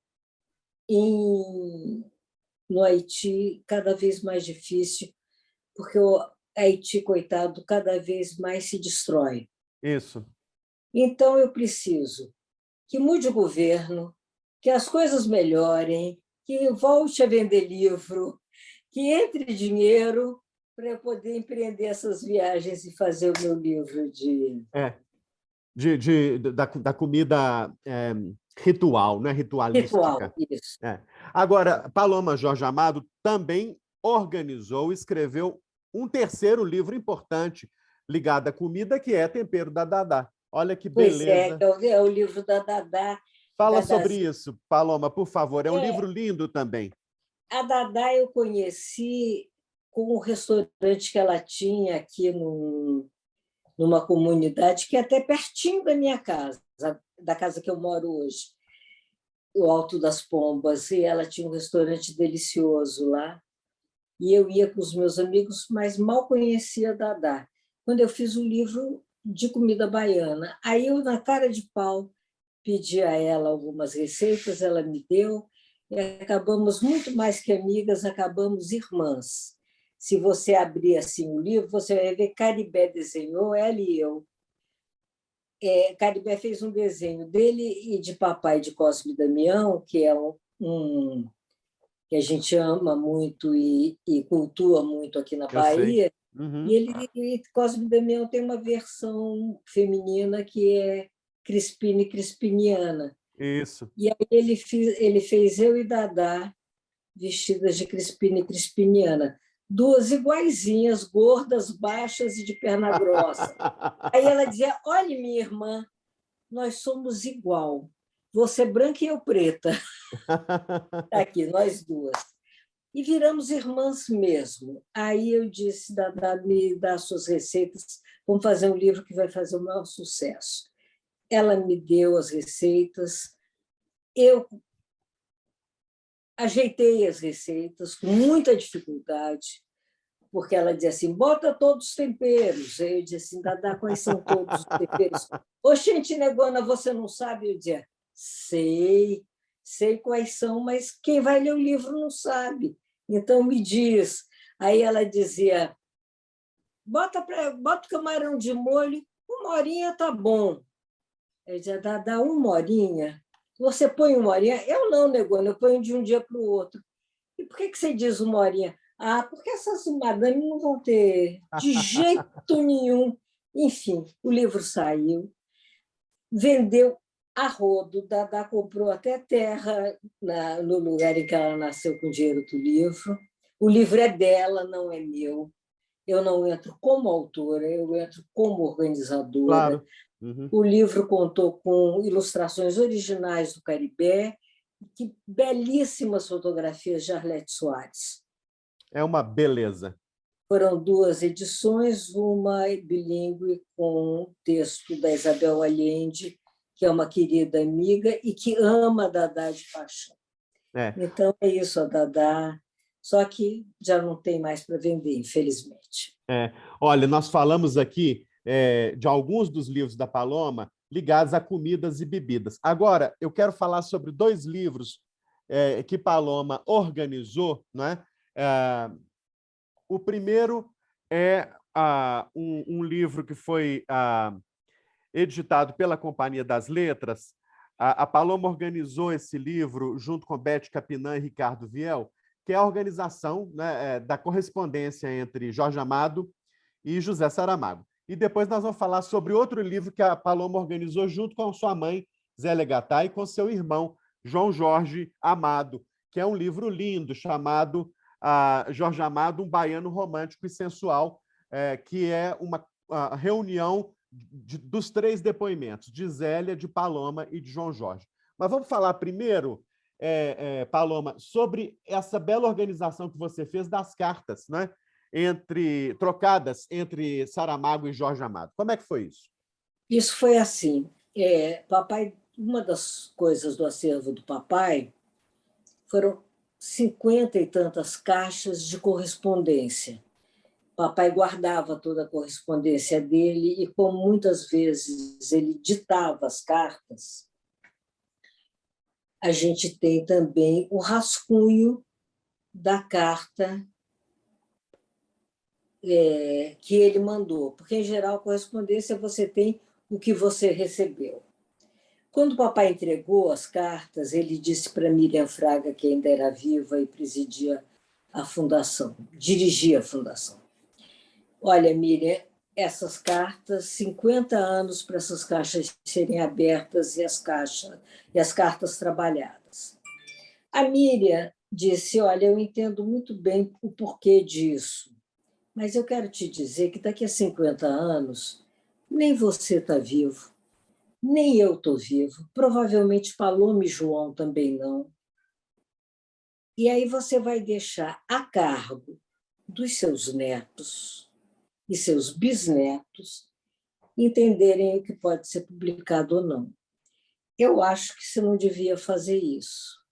No Haiti, cada vez mais difícil, porque o Haiti, coitado, cada vez mais se destrói. Isso. Então, eu preciso que mude o governo, que as coisas melhorem, que volte a vender livro, que entre dinheiro para eu poder empreender essas viagens e fazer o meu livro de... Da comida ritual, né? Ritual, Ritualística. isso. Agora, Paloma Jorge Amado também organizou e escreveu um terceiro livro importante ligado à comida, que é Tempero da Dadá. Olha que Pois beleza. é o livro da Dadá. Fala sobre isso, Paloma, por favor. É um livro É, lindo também. a Dadá eu conheci com um restaurante que ela tinha aqui numa comunidade que é até pertinho da minha casa, da casa que eu moro hoje, o Alto das Pombas, e ela tinha um restaurante delicioso lá. E eu ia com os meus amigos, mas mal conhecia a Dadá. Quando eu fiz o livro de comida baiana, aí eu, na cara de pau, pedi a ela algumas receitas, ela me deu, e acabamos muito mais que amigas, acabamos irmãs. Se você abrir assim o livro, você vai ver Caribé desenhou, ela e eu. Caribé fez um desenho dele e de Papai de Cosme e Damião, que é que a gente ama muito e cultua muito aqui na Eu sei. Bahia. Uhum. E Cosme e Damião tem uma versão feminina que é Crispine Crispiniana. Isso. E aí ele fez eu e Dadá vestidas de Crispine Crispiniana, duas iguaizinhas, gordas, baixas e de perna grossa. Aí ela dizia: olha, minha irmã, nós somos igual. Você branca e eu preta. Tá aqui, nós duas. E viramos irmãs mesmo. Aí eu disse: Dadá, me dá suas receitas, vamos fazer um livro que vai fazer o maior sucesso. Ela me deu as receitas, eu ajeitei as receitas com muita dificuldade, porque ela dizia assim: bota todos os temperos. Aí eu disse assim: Dadá, quais são todos os temperos? Oxente, negona, você não sabe? Eu dizia: sei quais são, mas quem vai ler o livro não sabe. Então me diz. Aí ela dizia: bota o camarão de molho, 1 horinha tá bom. Eu dizia: Dadá, 1 horinha? Você põe 1 horinha? Eu não, negona, eu ponho de um dia para o outro. E por que você diz 1 horinha? Ah, porque essas madames não vão ter de jeito nenhum. Enfim, o livro saiu, vendeu a rodo, Dadá comprou até terra no lugar em que ela nasceu com o dinheiro do livro. O livro é dela, não é meu. Eu não entro como autora, eu entro como organizadora. Claro. Uhum. O livro contou com ilustrações originais do Caribé, que belíssimas fotografias de Arlete Soares. É uma beleza. Foram 2 edições, uma bilíngue com texto da Isabel Allende, que é uma querida amiga e que ama a Dadá de paixão. Então, é isso, a Dadá, só que já não tem mais para vender, infelizmente. Olha, nós falamos aqui de alguns dos livros da Paloma ligados a comidas e bebidas. Agora, eu quero falar sobre 2 livros que Paloma organizou, né? O primeiro é um livro que foi editado pela Companhia das Letras. A Paloma organizou esse livro junto com Beth Capinã e Ricardo Viel, que é a organização, né, da correspondência entre Jorge Amado e José Saramago. E depois nós vamos falar sobre outro livro que a Paloma organizou junto com sua mãe, Zélia Gattai, e com seu irmão, João Jorge Amado, que é um livro lindo chamado Jorge Amado, um baiano romântico e sensual, que é uma reunião dos 3 depoimentos, de Zélia, de Paloma e de João Jorge. Mas vamos falar primeiro, Paloma, sobre essa bela organização que você fez das cartas, né? Trocadas entre Saramago e Jorge Amado. Como é que foi isso? Isso foi assim. papai, uma das coisas do acervo do papai foram 50 e tantas caixas de correspondência. Papai guardava toda a correspondência dele e, como muitas vezes ele ditava as cartas, a gente tem também o rascunho da carta que ele mandou, porque, em geral, a correspondência você tem o que você recebeu. Quando o papai entregou as cartas, ele disse para Miriam Fraga, que ainda era viva e presidia a fundação, dirigia a fundação: olha, Miriam, essas cartas, 50 anos para essas caixas serem abertas e as cartas trabalhadas. A Miriam disse: olha, eu entendo muito bem o porquê disso, mas eu quero te dizer que daqui a 50 anos nem você está vivo, nem eu estou vivo, provavelmente Paloma e João também não. E aí você vai deixar a cargo dos seus netos e seus bisnetos entenderem o que pode ser publicado ou não. Eu acho que você não devia fazer isso.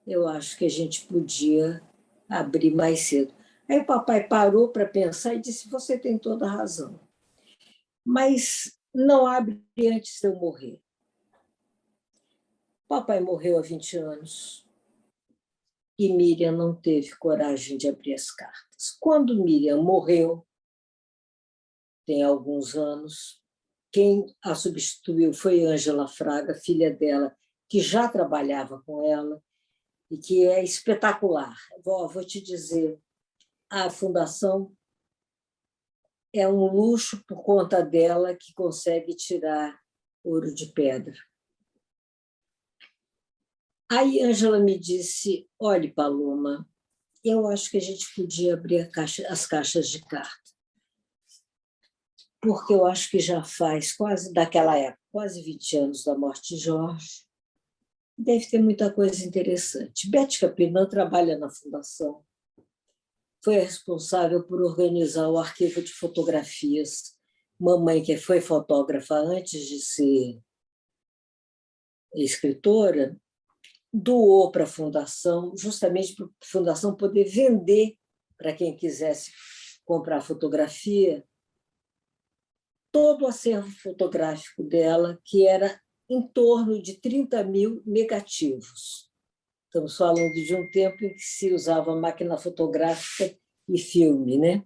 Eu acho que a gente podia abrir mais cedo. Aí o papai parou para pensar e disse: você tem toda a razão, mas não abre antes de eu morrer. Papai morreu há 20 anos e Miriam não teve coragem de abrir as cartas. Quando Miriam morreu, tem alguns anos, quem a substituiu foi Ângela Fraga, filha dela, que já trabalhava com ela e que é espetacular. Vou te dizer, a fundação é um luxo por conta dela, que consegue tirar ouro de pedra. Aí Ângela me disse: olhe, Paloma, eu acho que a gente podia abrir as caixas de carta, porque eu acho que já faz quase, daquela época, quase 20 anos da morte de Jorge, deve ter muita coisa interessante. Beth Capinã trabalha na fundação, foi a responsável por organizar o arquivo de fotografias. Mamãe, que foi fotógrafa antes de ser escritora, doou para a fundação, justamente para a fundação poder vender para quem quisesse comprar fotografia, todo o acervo fotográfico dela, que era em torno de 30 mil negativos. Estamos falando de um tempo em que se usava máquina fotográfica e filme, né?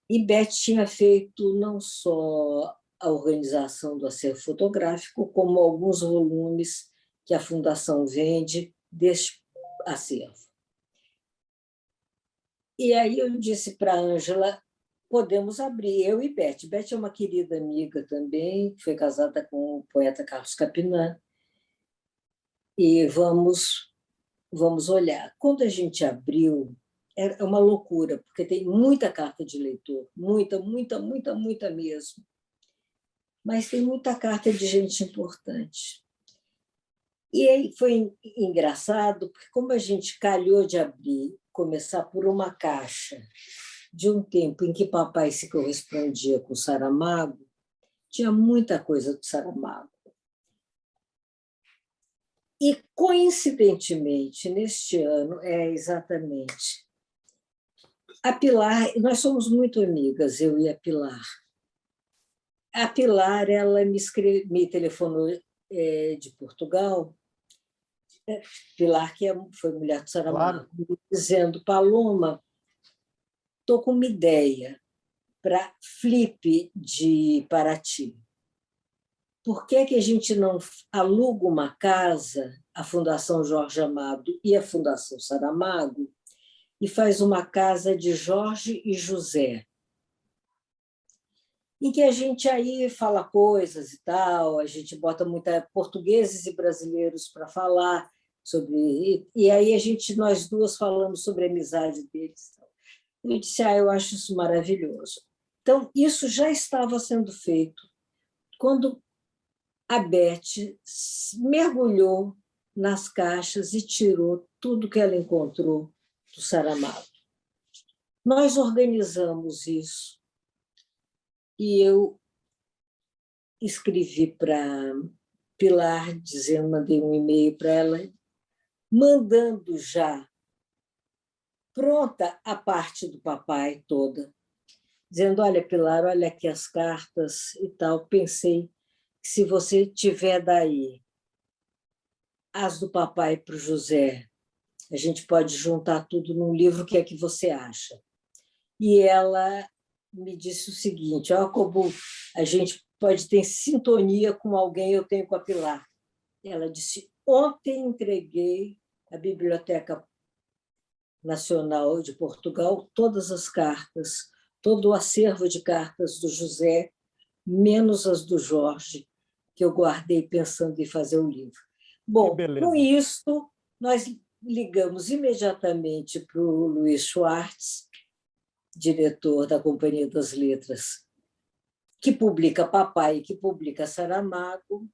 E Beth tinha feito não só a organização do acervo fotográfico, como alguns volumes que a Fundação vende desse acervo. E aí eu disse para a Ângela: podemos abrir, eu e Beth. Beth é uma querida amiga também, foi casada com o poeta Carlos Capinã, e vamos olhar. Quando a gente abriu, é uma loucura, porque tem muita carta de leitor, muita, muita, muita, muita mesmo. Mas tem muita carta de gente importante. E aí foi engraçado, porque como a gente calhou de abrir, começar por uma caixa de um tempo em que papai se correspondia com Saramago, tinha muita coisa do Saramago. E, coincidentemente, neste ano, exatamente, a Pilar, nós somos muito amigas, eu e a Pilar. A Pilar, ela me telefonou de Portugal, Pilar, que foi mulher do Saramago, claro, dizendo: Paloma, estou com uma ideia para Flip de Paraty. Por que a gente não aluga uma casa, a Fundação Jorge Amado e a Fundação Saramago, e faz uma casa de Jorge e José, em que a gente aí fala coisas e tal, a gente bota muita portugueses e brasileiros para falar sobre, e aí nós duas falamos sobre a amizade deles. Eu disse: eu acho isso maravilhoso. Então, isso já estava sendo feito quando a Beth mergulhou nas caixas e tirou tudo que ela encontrou do Saramago. Nós organizamos isso e eu escrevi para Pilar, dizendo, mandei um e-mail para ela, mandando já pronta a parte do papai toda, dizendo, olha, Pilar, olha aqui as cartas e tal. Pensei que se você tiver daí as do papai para o José, a gente pode juntar tudo num livro, o que é que você acha? E ela me disse o seguinte, ó, como a gente pode ter sintonia com alguém, eu tenho com a Pilar. Ela disse, ontem entreguei à Biblioteca Nacional de Portugal todas as cartas, todo o acervo de cartas do José, menos as do Jorge, que eu guardei pensando em fazer o livro. Bom, com isso, nós ligamos imediatamente para o Luiz Schwartz, diretor da Companhia das Letras, que publica Papai, que publica Saramago,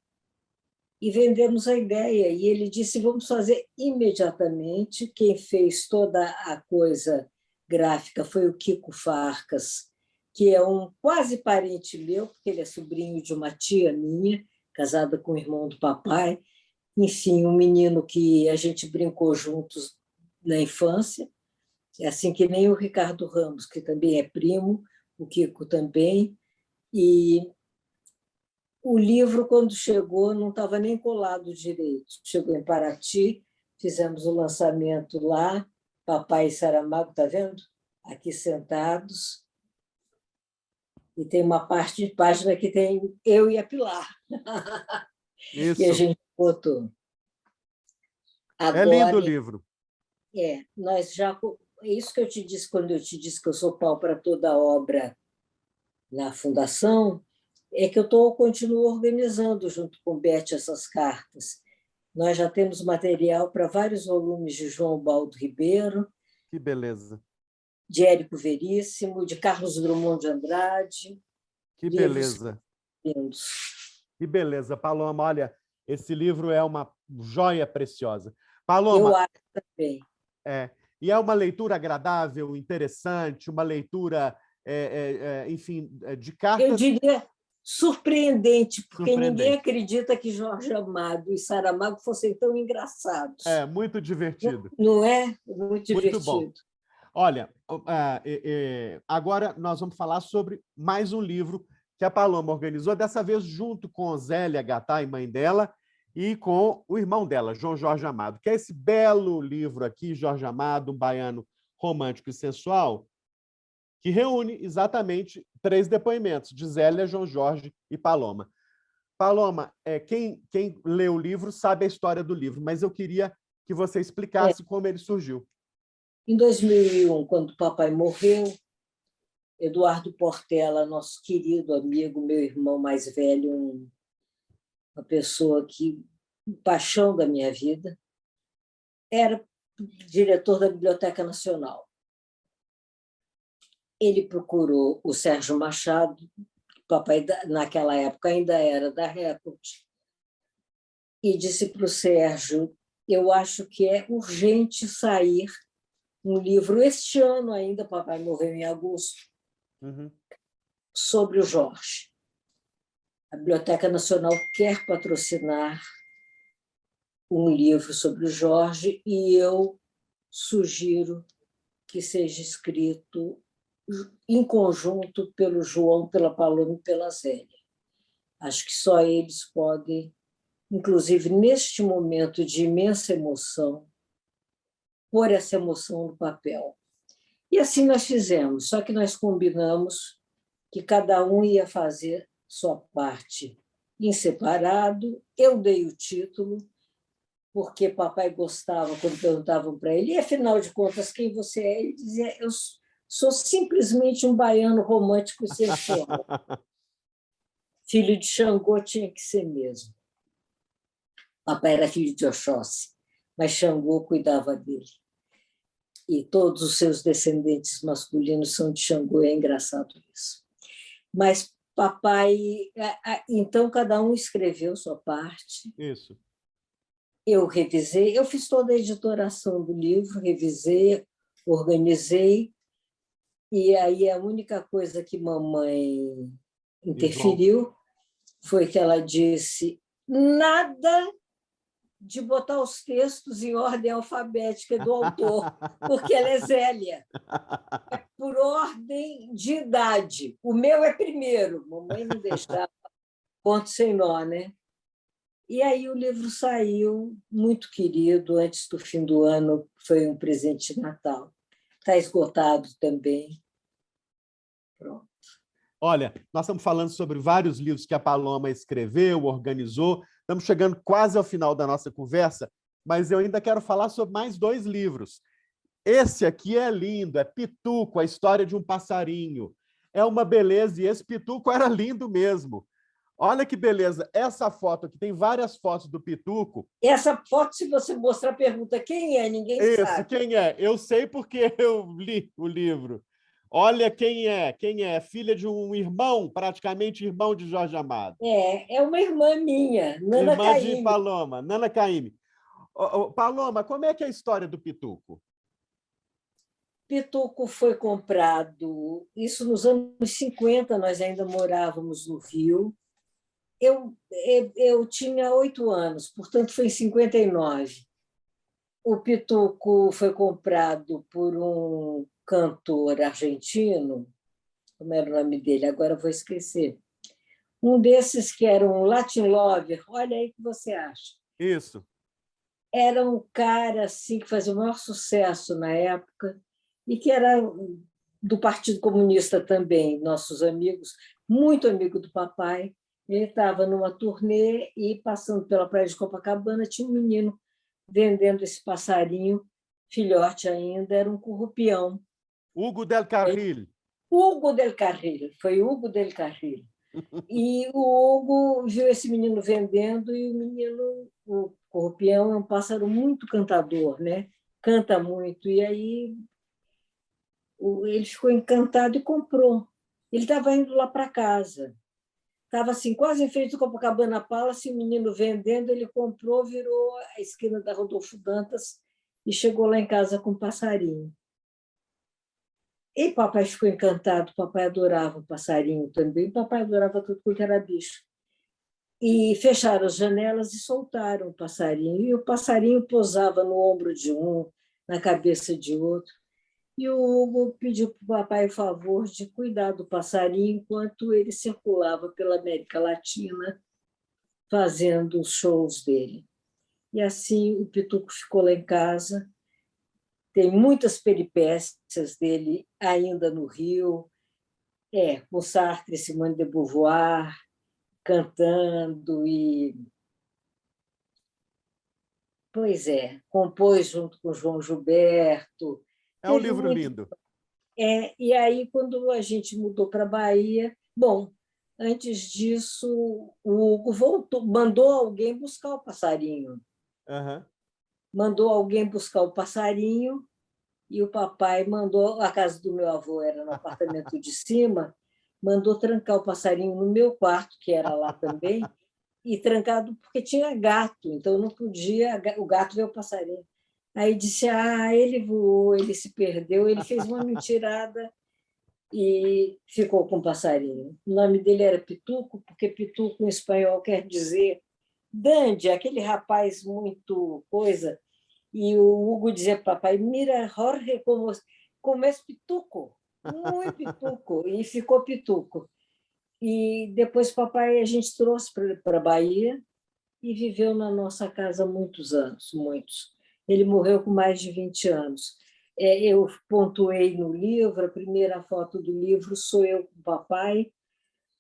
e vendemos a ideia. E ele disse, vamos fazer imediatamente. Quem fez toda a coisa gráfica foi o Kiko Farcas, que é um quase parente meu, porque ele é sobrinho de uma tia minha, casada com o irmão do papai. Enfim, um menino que a gente brincou juntos na infância. É assim que nem o Ricardo Ramos, que também é primo, o Kiko também. E o livro, quando chegou, não estava nem colado direito. Chegou em Paraty, fizemos o lançamento lá, Papai e Saramago, está vendo? Aqui sentados. E tem uma parte de página que tem eu e a Pilar. Isso. E a gente botou. Agora, é lindo o livro. Nós já... É isso que eu te disse quando eu te disse que eu sou pau para toda obra na Fundação, é que eu continuo organizando, junto com Beth, essas cartas. Nós já temos material para vários volumes de João Baldo Ribeiro. Que beleza. De Érico Veríssimo, de Carlos Drummond de Andrade. Que beleza. Lindos. Que beleza, Paloma. Olha, esse livro é uma joia preciosa. Paloma, eu acho também. E é uma leitura agradável, interessante, uma leitura, enfim, de cartas... Eu diria surpreendente, porque ninguém acredita que Jorge Amado e Saramago fossem tão engraçados. É, muito divertido. Não é? Muito divertido. Muito bom. Olha, agora nós vamos falar sobre mais um livro que a Paloma organizou, dessa vez junto com Zélia Gattai, mãe dela, e com o irmão dela, João Jorge Amado, que é esse belo livro aqui, Jorge Amado, um baiano romântico e sensual, que reúne exatamente 3 depoimentos, de Zélia, João Jorge e Paloma. Paloma, quem lê o livro sabe a história do livro, mas eu queria que você explicasse como ele surgiu. Em 2001, quando o papai morreu, Eduardo Portela, nosso querido amigo, meu irmão mais velho, uma pessoa que, paixão da minha vida, era diretor da Biblioteca Nacional. Ele procurou o Sérgio Machado, papai naquela época ainda era da Record, e disse para o Sérgio, eu acho que é urgente sair um livro, este ano ainda, papai morreu em agosto, sobre o Jorge. A Biblioteca Nacional quer patrocinar um livro sobre o Jorge e eu sugiro que seja escrito em conjunto pelo João, pela Paloma e pela Zélia. Acho que só eles podem, inclusive neste momento de imensa emoção, pôr essa emoção no papel. E assim nós fizemos, só que nós combinamos que cada um ia fazer sua parte em separado. Eu dei o título, porque papai gostava, quando perguntavam para ele, e afinal de contas, quem você é? Ele dizia, eu sou simplesmente um baiano romântico e sensual. Filho de Xangô tinha que ser mesmo. Papai era filho de Oxóssi, mas Xangô cuidava dele. E todos os seus descendentes masculinos são de Xangô, é engraçado isso. Mas papai... Então, cada um escreveu sua parte. Isso. Eu revisei, eu fiz toda a editoração do livro, revisei, organizei, e aí a única coisa que mamãe interferiu foi que ela disse: nada de botar os textos em ordem alfabética do autor, porque ela é Zélia, por ordem de idade. O meu é primeiro, mamãe não deixava, ponto sem nó, né? E aí o livro saiu, muito querido, antes do fim do ano, foi um presente de Natal. Está esgotado também. Pronto. Olha, nós estamos falando sobre vários livros que a Paloma escreveu, organizou. Estamos chegando quase ao final da nossa conversa, mas eu ainda quero falar sobre mais 2 livros. Esse aqui é lindo, é Pituco, a história de um passarinho. É uma beleza, e esse Pituco era lindo mesmo. Olha que beleza, essa foto aqui, tem várias fotos do Pituco. Essa foto, se você mostrar, pergunta quem é, ninguém Esse, sabe. quem é? Eu sei porque eu li o livro. Olha quem é, filha de um irmão, praticamente irmão de Jorge Amado. É uma irmã minha, Nana Irmã de Caymmi. Paloma, Nana Caymmi. Paloma, como é que é a história do Pituco? Pituco foi comprado, isso nos anos 50, nós ainda morávamos no Rio. Eu tinha 8 anos, portanto, foi em 59. O Pituco foi comprado por um cantor argentino, como era o nome dele? Agora eu vou esquecer. Um desses que era um Latin lover, olha aí o que você acha. Isso. Era um cara assim, que fazia o maior sucesso na época e que era do Partido Comunista também, nossos amigos, muito amigo do papai. Ele estava numa turnê e, passando pela praia de Copacabana, tinha um menino vendendo esse passarinho, filhote ainda, era um currupião. Hugo del Carril. Hugo del Carril, foi Hugo del Carril. E o Hugo viu esse menino vendendo, e o menino, o corrupião, é um pássaro muito cantador, né? Canta muito. E aí ele ficou encantado e comprou. Ele estava indo lá para casa. Estava assim, quase em frente do Copacabana Palace, o menino vendendo, ele comprou, virou a esquina da Rodolfo Dantas e chegou lá em casa com um passarinho. E papai ficou encantado, papai adorava o passarinho também, papai adorava tudo quanto era bicho. E fecharam as janelas e soltaram o passarinho. E o passarinho pousava no ombro de um, na cabeça de outro. E o Hugo pediu para o papai o favor de cuidar do passarinho enquanto ele circulava pela América Latina fazendo os shows dele. E assim o Pituco ficou lá em casa. Tem muitas peripécias dele ainda no Rio, com Sartre, Simone de Beauvoir, cantando e... Pois é, compôs junto com João Gilberto. É um Teve livro muito... lindo. E aí, quando a gente mudou para a Bahia, bom, antes disso, o Hugo voltou, mandou alguém buscar o passarinho. Uhum. Mandou alguém buscar o passarinho e o papai mandou, a casa do meu avô era no apartamento de cima, mandou trancar o passarinho no meu quarto, que era lá também, e trancado porque tinha gato, então não podia, o gato ver o passarinho. Aí disse: ele voou, ele se perdeu, ele fez uma mentirada e ficou com o passarinho. O nome dele era Pituco, porque Pituco em espanhol quer dizer dandy, aquele rapaz muito coisa. E o Hugo dizia para o papai: mira, Jorge, como é Pituco, muito Pituco, e ficou Pituco. E depois papai a gente trouxe para a Bahia e viveu na nossa casa muitos anos, muitos. Ele morreu com mais de 20 anos. Eu pontuei no livro, a primeira foto do livro sou eu com o papai,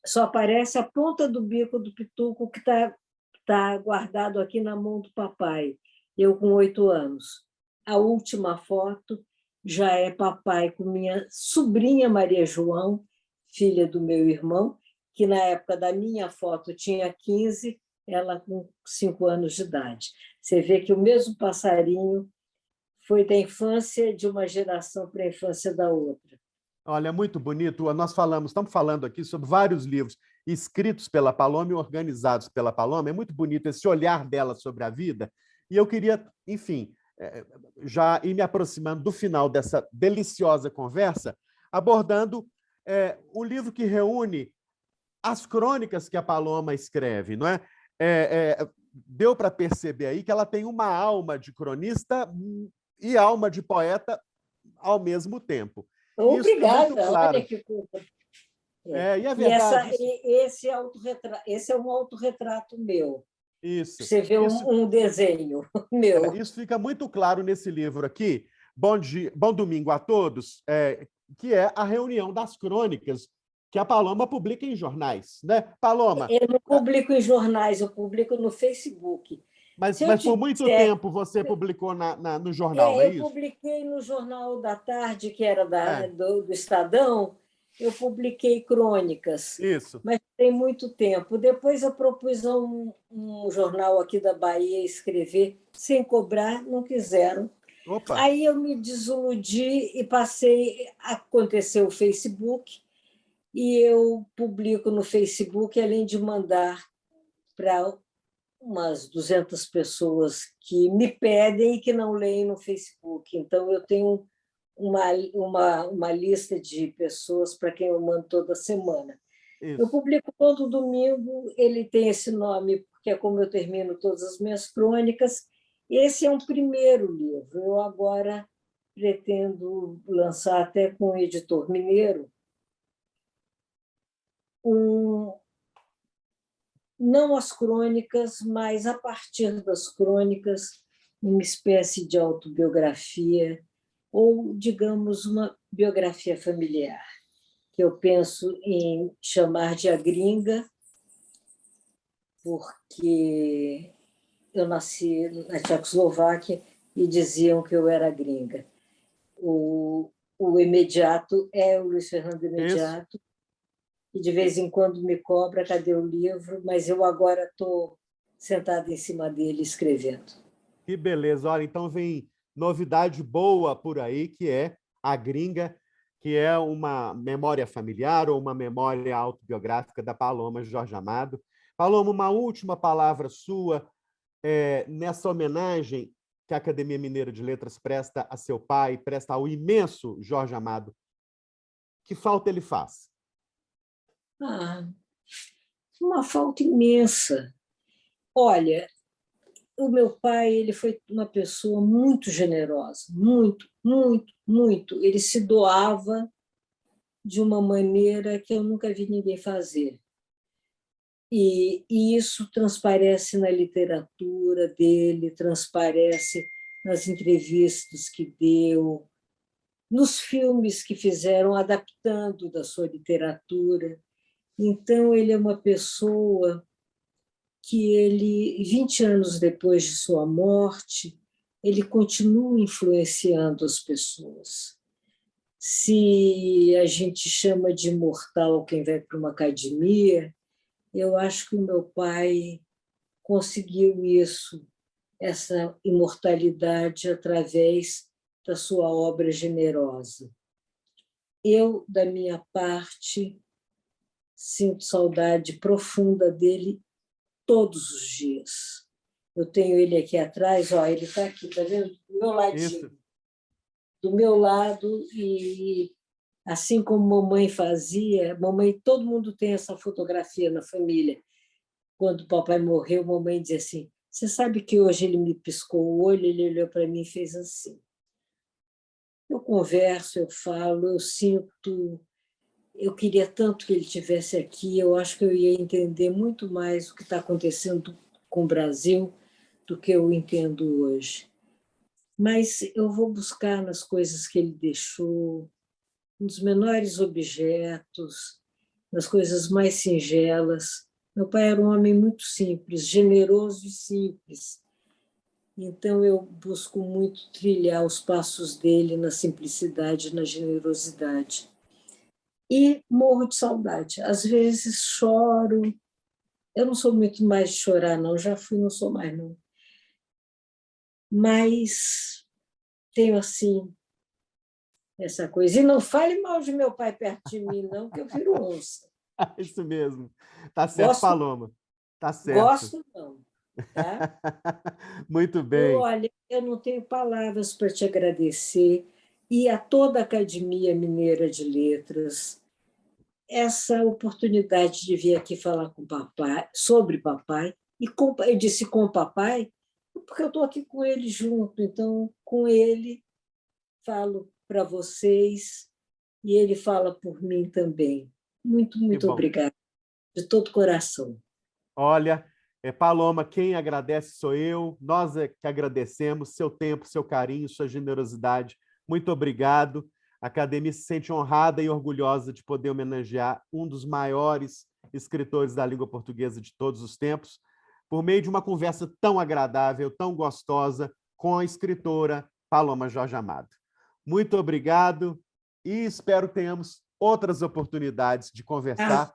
só aparece a ponta do bico do Pituco que está guardado aqui na mão do papai, eu com 8 anos. A última foto já é papai com minha sobrinha Maria João, filha do meu irmão, que na época da minha foto tinha 15, ela com 5 anos de idade. Você vê que o mesmo passarinho foi da infância de uma geração para a infância da outra. Olha, muito bonito. Estamos falando aqui sobre vários livros escritos pela Paloma e organizados pela Paloma. É muito bonito esse olhar dela sobre a vida. E eu queria, enfim, já ir me aproximando do final dessa deliciosa conversa, abordando o livro que reúne as crônicas que a Paloma escreve, não é? Deu para perceber aí que ela tem uma alma de cronista e alma de poeta ao mesmo tempo. E isso está muito Obrigada, olha claro. que coisa. E a E verdade, esse é um autorretrato meu. isso, Você vê um desenho meu. isso fica muito claro nesse livro aqui, Bom Domingo a Todos, que é a reunião das crônicas que a Paloma publica em jornais, né? Paloma, Eu não publico em jornais, eu publico no Facebook. mas, Se eu mas por te muito disser, tempo você publicou no jornal, não é eu isso? publiquei no Jornal da Tarde, que era É, do Estadão, eu publiquei crônicas, isso. mas tem muito tempo. Depois eu propus a um jornal aqui da Bahia escrever sem cobrar, não quiseram. Opa, Aí eu me desiludi e passei a acontecer o Facebook, e eu publico no Facebook, além de mandar para umas 200 pessoas que me pedem e que não leem no Facebook. Então, eu tenho uma lista de pessoas para quem eu mando toda semana. Eu isso. publico todo domingo, ele tem esse nome, porque é como eu termino todas as minhas crônicas. Esse é um primeiro livro. Eu agora pretendo lançar, até com o editor mineiro, um, não as crônicas, mas a partir das crônicas, uma espécie de autobiografia, ou, digamos, uma biografia familiar, que eu penso em chamar de A Gringa, porque eu nasci na Tchecoslováquia e diziam que eu era gringa. O imediato é o Luiz Fernando Isso. Imediato, e de vez em quando me cobra cadê o livro, mas eu agora estou sentada em cima dele escrevendo. Que beleza. Olha, então vem novidade boa por aí, que é A Gringa, que é uma memória familiar ou uma memória autobiográfica da Paloma Jorge Amado. Paloma, uma última palavra sua nessa homenagem que a Academia Mineira de Letras presta a seu pai, presta ao imenso Jorge Amado. Que falta ele faz? Ah, uma falta imensa. Olha, o meu pai, ele foi uma pessoa muito generosa, muito, muito, muito. Ele se doava de uma maneira que eu nunca vi ninguém fazer. E isso transparece na literatura dele, transparece nas entrevistas que deu, nos filmes que fizeram, adaptando da sua literatura. Então, ele é uma pessoa que ele, 20 anos depois de sua morte, ele continua influenciando as pessoas. Se a gente chama de imortal quem vai para uma academia, eu acho que o meu pai conseguiu isso, essa imortalidade, através da sua obra generosa. Eu, da minha parte, sinto saudade profunda dele todos os dias. Eu tenho ele aqui atrás, ó, ele está aqui, está vendo? Do meu Isso. ladinho. Do meu lado, e assim como mamãe fazia, mamãe, todo mundo tem essa fotografia na família. Quando o papai morreu, mamãe dizia assim: você sabe que hoje ele me piscou o olho, ele olhou para mim e fez assim. Eu converso, eu falo, eu sinto. Eu queria tanto que ele estivesse aqui, eu acho que eu ia entender muito mais o que está acontecendo com o Brasil do que eu entendo hoje. Mas eu vou buscar nas coisas que ele deixou, nos menores objetos, nas coisas mais singelas. Meu pai era um homem muito simples, generoso e simples. Então eu busco muito trilhar os passos dele na simplicidade, na generosidade. E morro de saudade. Às vezes choro. Eu não sou muito mais de chorar, não. Já fui, não sou mais, não. Mas tenho, assim, essa coisa. E não fale mal de meu pai perto de mim, não, que eu viro onça. Isso mesmo. Tá certo, Gosto, Paloma. Tá certo. gosto não, tá? Muito Eu, bem. olha, eu não tenho palavras para te agradecer, e a toda a Academia Mineira de Letras. essa oportunidade de vir aqui falar com o papai, sobre papai, eu disse com o papai, porque eu estou aqui com ele junto, então, com ele, falo para vocês e ele fala por mim também. Muito, Que muito bom. obrigada, de todo coração. Olha, Paloma, quem agradece sou eu, nós é que agradecemos seu tempo, seu carinho, sua generosidade. Muito obrigado. A Academia se sente honrada e orgulhosa de poder homenagear um dos maiores escritores da língua portuguesa de todos os tempos, por meio de uma conversa tão agradável, tão gostosa, com a escritora Paloma Jorge Amado. Muito obrigado e espero que tenhamos outras oportunidades de conversar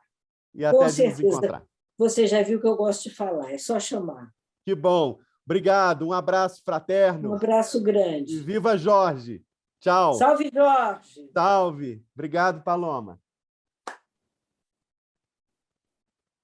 e até de nos encontrar. Você já viu que eu gosto de falar, é só chamar. Que bom. Obrigado, um abraço fraterno. Um abraço grande. E viva Jorge. Tchau. Salve, Jorge. Salve. Obrigado, Paloma.